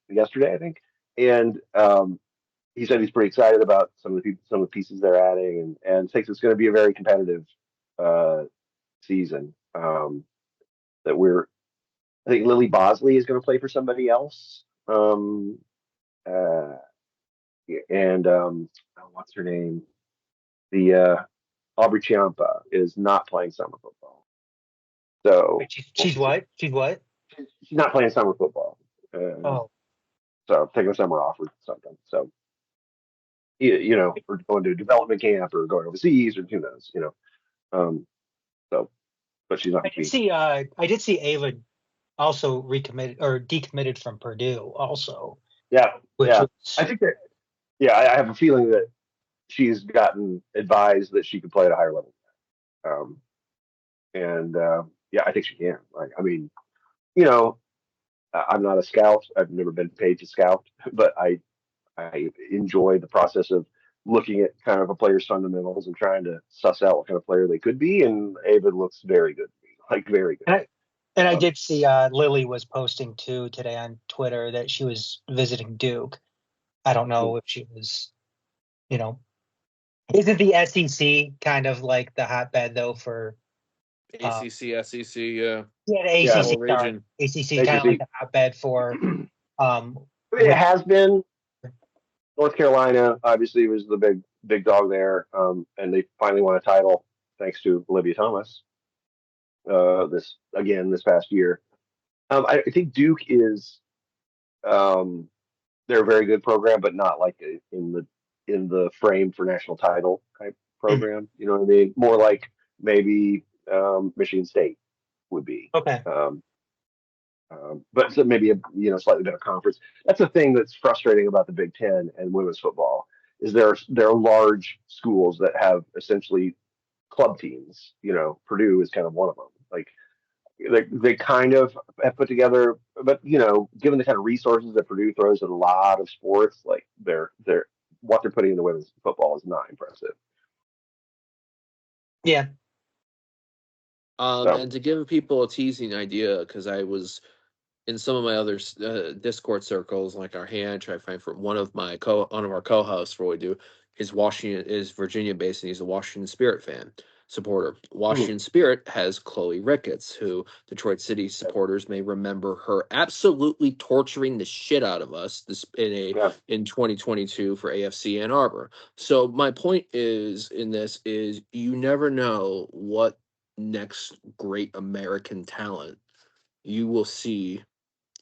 yesterday, I think, and he said he's pretty excited about some of the pieces they're adding, and thinks it's going to be a very competitive uh, season. That I think Lily Bosley is going to play for somebody else, uh, and what's her name? The Aubrey Chiampa is not playing summer football. So Wait, she's what? She's what? she's not playing summer football. Oh, So taking a summer off or something. So or going to development camp or going overseas or who knows, So, but she's not. I did see Ava also recommitted or decommitted from Purdue also. Yeah, Which yeah. was, I think that. Yeah, I have a feeling that she's gotten advised that she could play at a higher level. Um, and yeah, I think she can. Like, I mean, you know, I'm not a scout. I've never been paid to scout, but I enjoy the process of looking at kind of a player's fundamentals and trying to suss out what kind of player they could be. And Ava looks very good to me, like very good. I did see Lily was posting too today on Twitter that she was visiting Duke. I don't know if she was, isn't the SEC kind of like the hotbed though for ACC, SEC, yeah. Yeah, the ACC, whole region. ACC kind of like the hotbed for. It has been. North Carolina obviously was the big dog there, and they finally won a title thanks to Olivia Thomas. This past year, I think Duke is they're a very good program, but not like in the frame for national title type program. You know what I mean? More like maybe Michigan State would be. Okay. But so maybe a slightly better conference. That's the thing that's frustrating about the Big Ten and women's football is there are large schools that have essentially club teams. Purdue is kind of one of them. Like they kind of have put together, but given the kind of resources that Purdue throws at a lot of sports, like they're what they're putting into women's football is not impressive. Yeah. And to give people a teasing idea, because I was in some of my other Discord circles, like our hand, try to find for one of our co-hosts for what we do is Virginia based, and he's a Washington Spirit supporter. Washington Spirit has Chloe Ricketts, who Detroit City supporters may remember her absolutely torturing the shit out of us in 2022 for AFC Ann Arbor. So my point is you never know what next great American talent you will see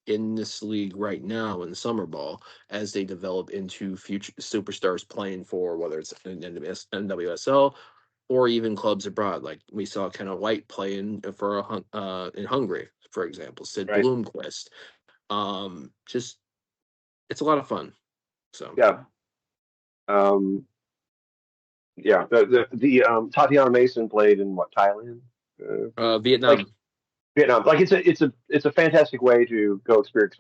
in this league right now in summer ball as they develop into future superstars playing for whether it's in NWSL or even clubs abroad. Like we saw Kenna White playing for in Hungary, for example, Sid Right. Bloomquist. Just it's a lot of fun. So yeah. Yeah, the Tatiana Mason played in what, Thailand? Vietnam. Vietnam, like it's a fantastic way to go experience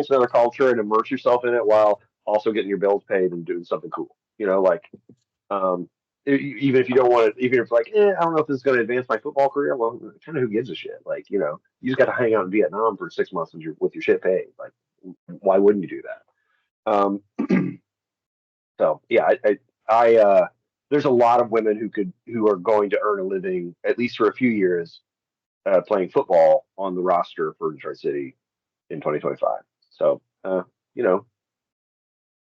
another culture and immerse yourself in it while also getting your bills paid and doing something cool. Even if you don't want to, even if like, I don't know if this is going to advance my football career. Well, kind of who gives a shit? Like, you just got to hang out in Vietnam for 6 months with your shit paid. Like, why wouldn't you do that? So yeah, there's a lot of women who are going to earn a living at least for a few years playing football on the roster for Detroit City in 2025. So you know,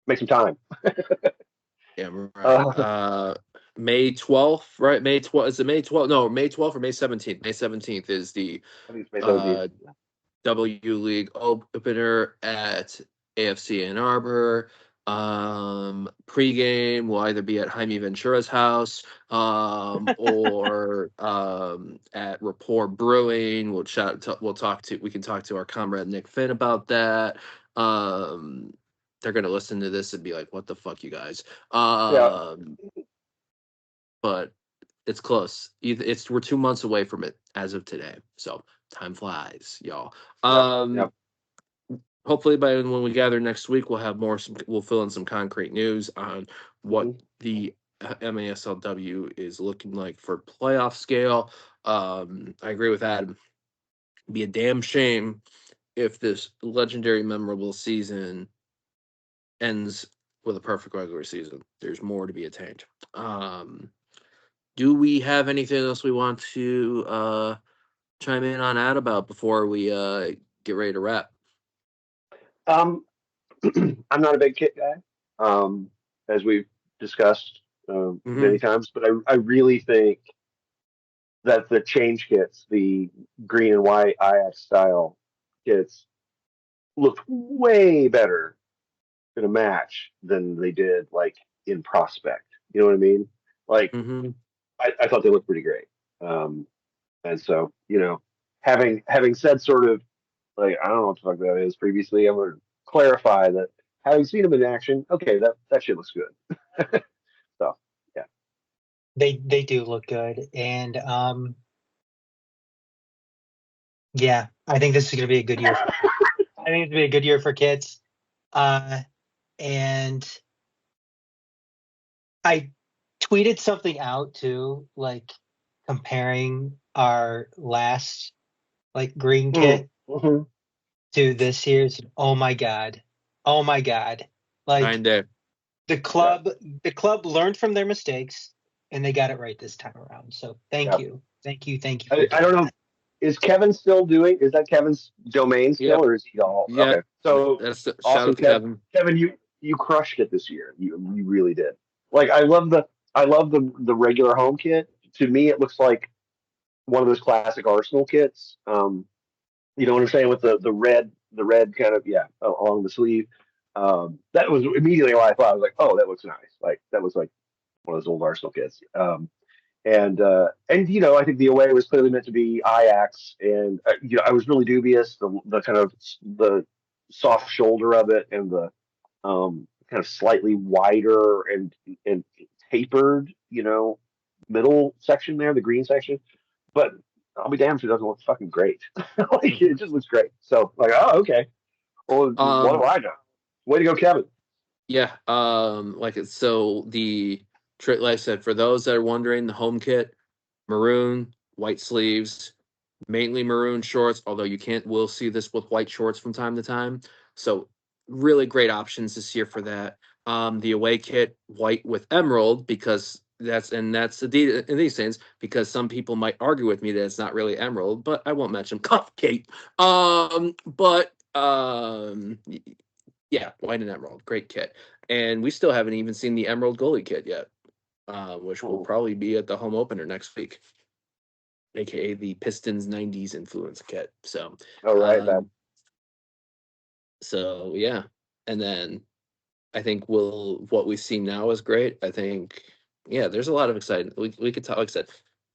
make some time. Yeah, right. Uh, May 12th, right? May 12th. Is it May 12th? No, May 12th or May 17th. May 17th is the I think it's May 17th. uh W League opener at AFC Ann Arbor. Pregame will either be at Jaime Ventura's house, or at Rapport Brewing. We can talk to our comrade Nick Finn about that. They're gonna listen to this and be like, "What the fuck, you guys?" Yeah, But it's close. We're 2 months away from it as of today, so time flies, y'all. yeah, yeah. Um, Hopefully by when we gather next week, we'll fill in some concrete news on what Mhm. the MASLW is looking like for playoff scale. I agree with Adam. It'd be a damn shame if this legendary, memorable season ends with a perfect regular season. There's more to be attained. Do we have anything else we want to chime in on Ad about before we get ready to wrap? Um, I'm not a big kit guy, as we've discussed Hmm. many times, but I really think that the change kits, the green and white Ajax style kits, looked way better in a match than they did like in prospect. You know what I mean? Like Hmm. I thought they looked pretty great. Um, and so having said sort of like I don't know what the fuck that is previously, I'm gonna clarify that having seen them in action, okay, that shit looks good. So yeah. They do look good, and yeah, I think this is going to be a good year. I think it's going to be a good year for kids. Uh, and I tweeted something out too, like comparing our last like green Mm, kit mhm. to this year's. Oh my god, oh my god! Like Kind of. the Yeah, club, the club learned from their mistakes and they got it right this time around. So thank yeah. you, thank you, thank you for I don't doing know. that. Is Kevin still doing? Is that Kevin's domain still, Yep. or is he all okay? Yep. So That's shout awesome, out to Kevin. Kevin, you crushed it this year. You really did. Like I love the regular home kit. To me, it looks like one of those classic Arsenal kits. You know what I'm saying with the red kind of along the sleeve. That was immediately what I thought. I was like, oh, that looks nice. Like that was like one of those old Arsenal kits. And I think the away was clearly meant to be Ajax, and I was really dubious the kind of the soft shoulder of it and the kind of slightly wider and tapered middle section there, the green section. But I'll be damned if it doesn't look fucking great. Like Mhm. it just looks great. So like, oh okay, well what do Um, I know? Way to go, Kevin. yeah. Like I said, for those that are wondering, the home kit, maroon, white sleeves, mainly maroon shorts, although will see this with white shorts from time to time. So really great options this year for that. The away kit, white with emerald, because that's in these things, because some people might argue with me that it's not really emerald, but I won't mention Kate. But yeah, white and emerald, great kit. And we still haven't even seen the emerald goalie kit yet, which will Oh, probably be at the home opener next week, aka the Pistons '90s influence kit. all right, man. Um, so yeah, and then I think what we've seen now is great. I think yeah, there's a lot of excitement. We could talk. Like I said,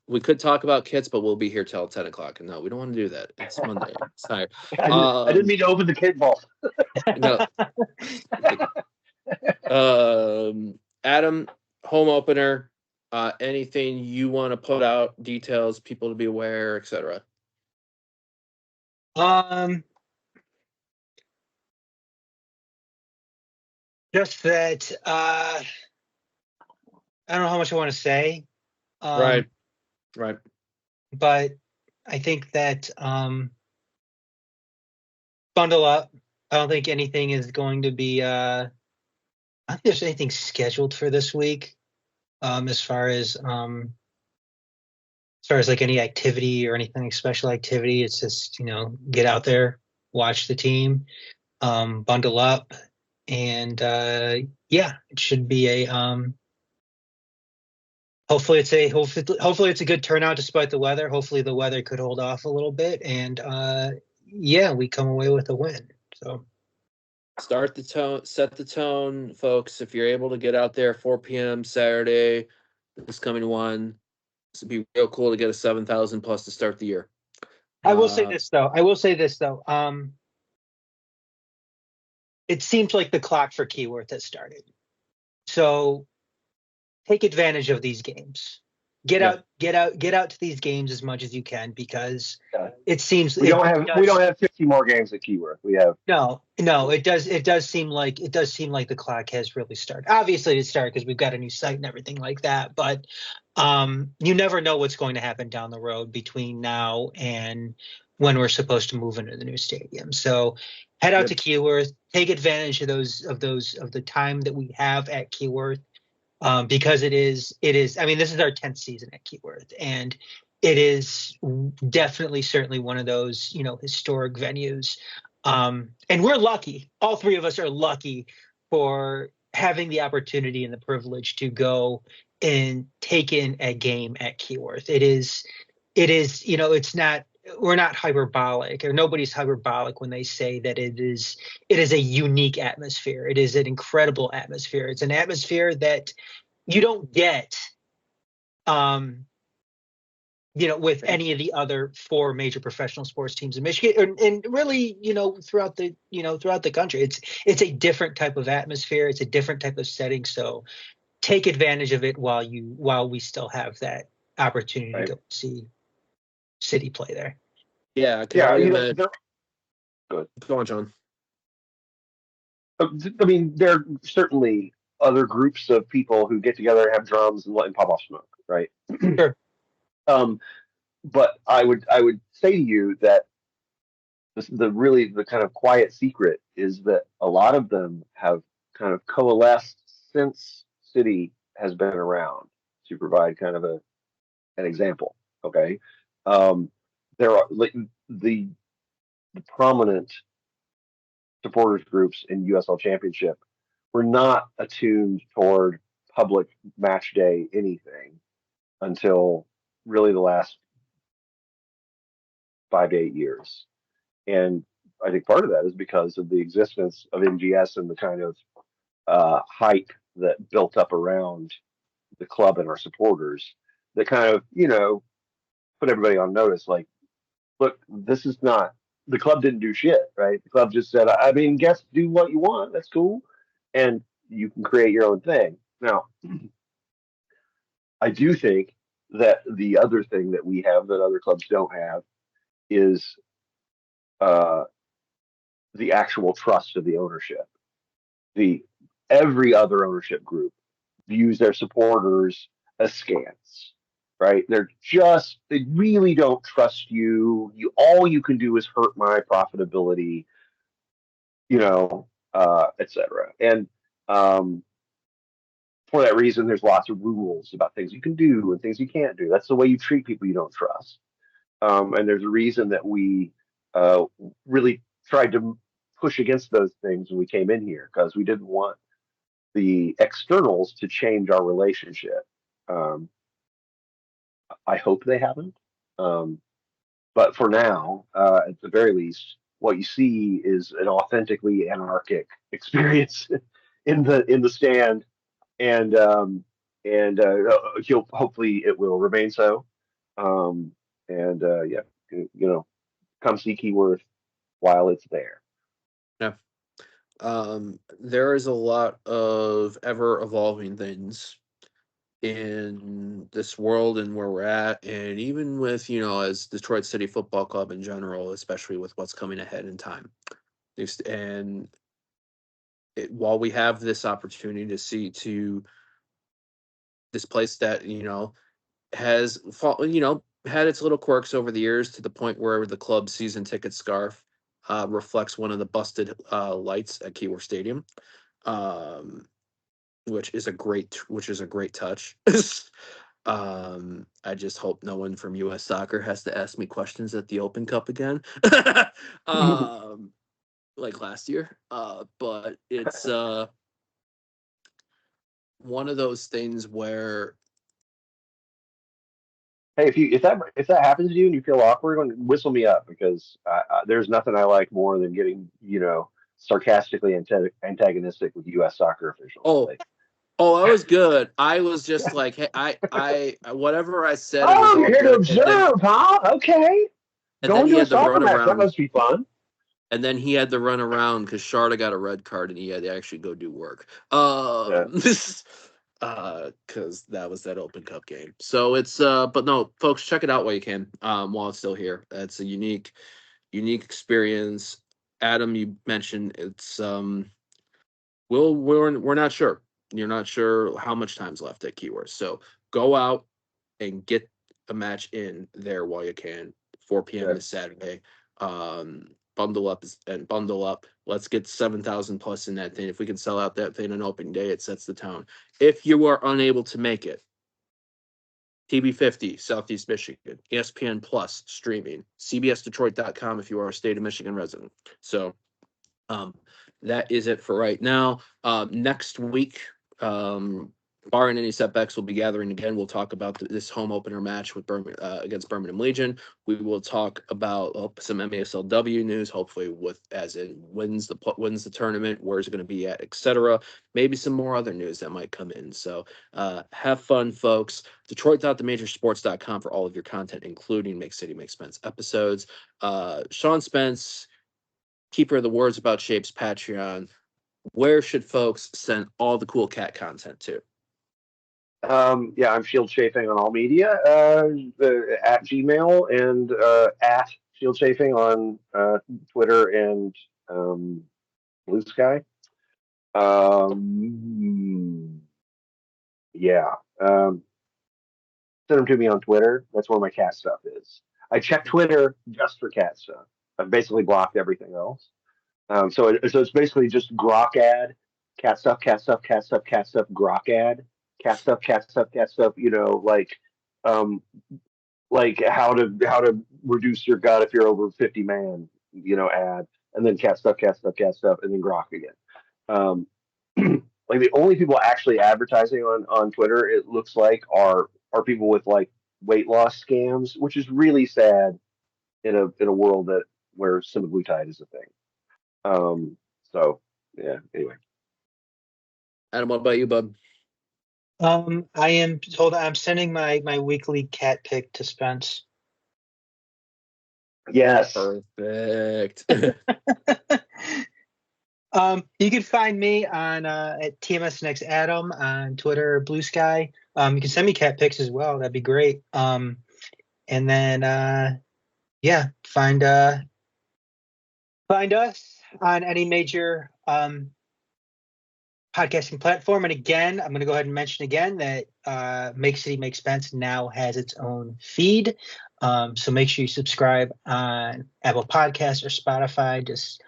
we could talk about kits, but we'll be here till 10 o'clock. And no, we don't want to do that. It's Monday. It's tired. I didn't Um, mean to open the kit vault. no, Adam, home opener. Anything you want to put out? Details, people to be aware, etc. um, just that I don't know how much I want to say. Right. Right. But I think that bundle up. I don't think anything is going to be I don't think there's anything scheduled for this week, as far as like any activity or anything like special activity. It's just, get out there, watch the team, bundle up, and yeah, it should be a hopefully it's a good turnout despite the weather. Hopefully the weather could hold off a little bit, and yeah, we come away with a win. So Start the tone, set the tone, folks. If you're able to get out there 4 p.m. Saturday, this coming one, this would be real cool to get a 7,000 plus to start the year. I will say Uh, this though. It seems like the clock for Keyworth has started. So take advantage of these games. Get Yeah. out to these games as much as you can, because Yeah. it seems We don't have 50 more games at Keyworth. We have no, it does seem like the clock has really started. Obviously, it started because we've got a new site and everything like that. But you never know what's going to happen down the road between now and when we're supposed to move into the new stadium. So head out Yep. to Keyworth, take advantage of the time that we have at Keyworth, because it is. I mean, this is our 10th season at Keyworth, and it is definitely, certainly one of those historic venues. And we're lucky. All three of us are lucky for having the opportunity and the privilege to go and take in a game at Keyworth. It is. It's not. We're not hyperbolic, or nobody's hyperbolic when they say that it is a unique atmosphere. It is an incredible atmosphere. It's an atmosphere that you don't get with any of the other four major professional sports teams in Michigan, and really, throughout the country. It's a different type of atmosphere. It's a different type of setting. So take advantage of it while we still have that opportunity right. to go see City play there. Yeah. I can Yeah, only you know, imagine. they're good. Go on, John. I mean, there are certainly other groups of people who get together and have drums and pop off smoke, right? Sure. Um, but I would say to you that the kind of quiet secret is that a lot of them have kind of coalesced since City has been around to provide kind of an example. Okay, um, there are like the prominent supporters groups in USL Championship were not attuned toward public match day anything until really the last 5 to 8 years. And I think part of that is because of the existence of MGS and the kind of hype that built up around the club and our supporters that kind of, put everybody on notice. Like, look, this is not, the club didn't do shit, right? The club just said, I mean, guess do what you want. That's cool. And you can create your own thing. Now, I do think that the other thing that we have that other clubs don't have is uh, the actual trust of the ownership. The Every other ownership group views their supporters askance, right? They really don't trust you. All you can do is hurt my profitability, etc. And um, for that reason, there's lots of rules about things you can do and things you can't do. That's the way you treat people you don't trust. And there's a reason that we uh, really tried to push against those things when we came in here, because we didn't want the externals to change our relationship. Um, I hope they haven't. Um, but for now, at the very least, what you see is an authentically anarchic experience in the stand, and hopefully it will remain so. Um, yeah, come see Keyworth while it's there. Yeah. There is a lot of ever evolving things in this world and where we're at, and even with, as Detroit City Football Club in general, especially with what's coming ahead in time. And while we have this opportunity to this place that, has had its little quirks over the years, to the point where the club season ticket scarf reflects one of the busted lights at Keyworth Stadium, um, which is a great touch. I just hope no one from U.S. Soccer has to ask me questions at the Open Cup again, like last year. But it's one of those things where, Hey, if that happens to you and you feel awkward, whistle me up, because there's nothing I like more than getting sarcastically antagonistic with U.S. soccer officials. oh, Like, I was good. I was just like, hey, whatever I said, it was oh, all you're here to good. observe, huh? Okay, And then going he to a had the soccer match, that runaround. must be fun. And then he had to run around because Sharda got a red card and he had to actually go do work. Yeah. Because that was that Open Cup game. So it's but no, folks, check it out while you can. While it's still here. It's a unique experience. Adam, you mentioned it's we're not sure. You're not sure how much time's left at Keyworth. So go out and get a match in there while you can. 4 p.m. Yeah. this Saturday. Bundle up. Let's get 7,000 plus in that thing. If we can sell out that thing on opening day, it sets the tone. If you are unable to make it, TB50, Southeast Michigan, ESPN Plus streaming, CBSDetroit.com if you are a state of Michigan resident. So that is it for right now. Next week, barring any setbacks, we'll be gathering again. We'll talk about this home opener match with against Birmingham Legion. We will talk about some MASLW news, hopefully with as in wins the tournament, where's it going to be at, etc. Maybe some more other news that might come in. So have fun, folks. Detroit.themajorsports.com for all of your content, including Make City Make Spence episodes. Sean Spence, keeper of the Words About Shapes Patreon. Where should folks send all the cool cat content to? Yeah, I'm Shield Chafing on all media, at Gmail, and at Shield Chafing on Twitter and Blue Sky. Yeah. Send them to me on Twitter. That's where my cat stuff is. I check Twitter just for cat stuff. I've basically blocked everything else. So it's basically just grok ad, cat stuff, cat stuff, cat stuff, cat stuff, grok ad, cat stuff, cat stuff, cat stuff. Um, like how to reduce your gut if you're over 50 man, ad, and then cat stuff, cat stuff, cat stuff, and then grok again. Like the only people actually advertising on Twitter, it looks like, are people with like weight loss scams, which is really sad in a world where semaglutide is a thing. So yeah. Anyway, Adam, what about you, bud? I am told I'm sending my weekly cat pic to Spence. yes. Perfect. You can find me on at TMS Next Adam on Twitter, Blue Sky. You can send me cat pics as well. That'd be great. And then find us on any major podcasting platform. And again, I'm going to go ahead and mention again that Make City Make Spence now has its own feed. So make sure you subscribe on Apple Podcasts or Spotify. Just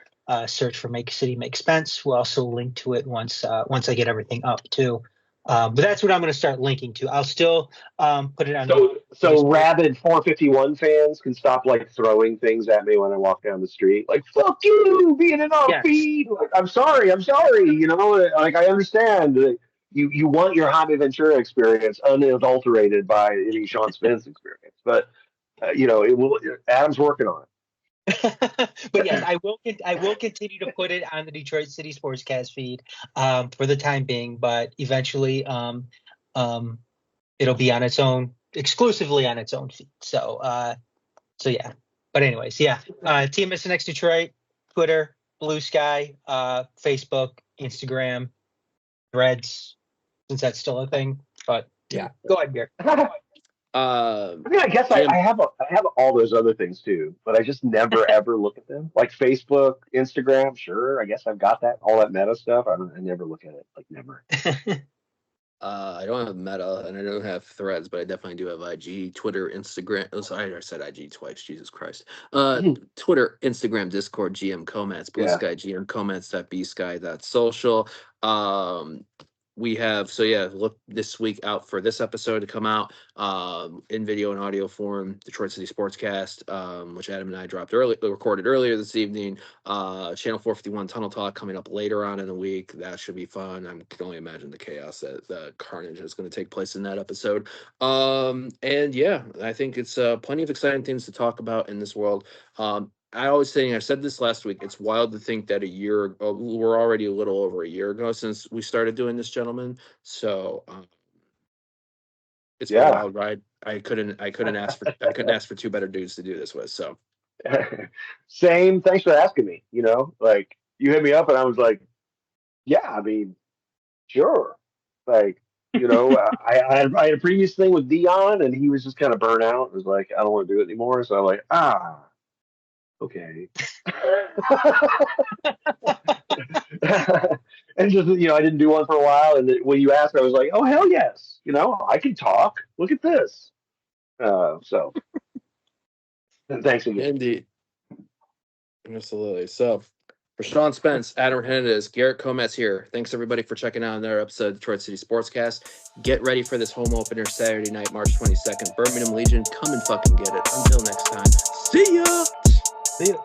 search for Make City Make Spence. We'll also link to it once I get everything up too. But that's what I'm going to start linking to. I'll still put it on. So rabid 451 fans can stop like throwing things at me when I walk down the street. Like, fuck you, being in our feed. Like, I'm sorry. Like, I understand. You want your Jaime Ventura experience unadulterated by any Sean Spence experience, but it will. Adam's working on it. But yes, I will continue to put it on the Detroit City Sportscast feed for the time being, but eventually it'll be on its own, exclusively on its own feed. So yeah. But anyways, yeah. Team SNX Detroit, Twitter, Blue Sky, Facebook, Instagram, Threads, since that's still a thing. But yeah, go ahead, Garret. I guess I have all those other things too, but I just never ever look at them. Like Facebook, Instagram, sure. I guess I've got all that meta stuff. I never look at it. Like, never. I don't have Meta and I don't have Threads, but I definitely do have IG, Twitter, Instagram. Oh, sorry, I said IG twice. Jesus Christ. Twitter, Instagram, Discord, GM Comats, Blue Yeah. Sky, GM Comats.bsky.social. We have look this week out for this episode to come out in video and audio form, Detroit City Sportscast, which Adam and I recorded earlier this evening. Channel 451 Tunnel Talk coming up later on in the week. That should be fun. I can only imagine the chaos that the carnage is going to take place in that episode. And yeah, I think it's plenty of exciting things to talk about in this world. I always saying, I said this last week, it's wild to think that we're already a little over a year ago since we started doing this, gentlemen. So it's been a wild ride. I couldn't ask for two better dudes to do this with. So same. Thanks for asking me. You know, like you hit me up and I was like, yeah, I mean, sure. Like, you know, I had a previous thing with Dion and he was just kind of burnt out. It was like, I don't want to do it anymore. So I'm like, okay. And just, you know, I didn't do one for a while. And when you asked, I was like, oh, hell yes. You know, I can talk. Look at this. So thanks again. Indeed. Absolutely. So for Sean Spence, Adam Hernandez, Garret Comats here. Thanks everybody for checking out another episode of Detroit City Sportscast. Get ready for this home opener Saturday night, March 22nd. Birmingham Legion, come and fucking get it. Until next time, see ya. See ya.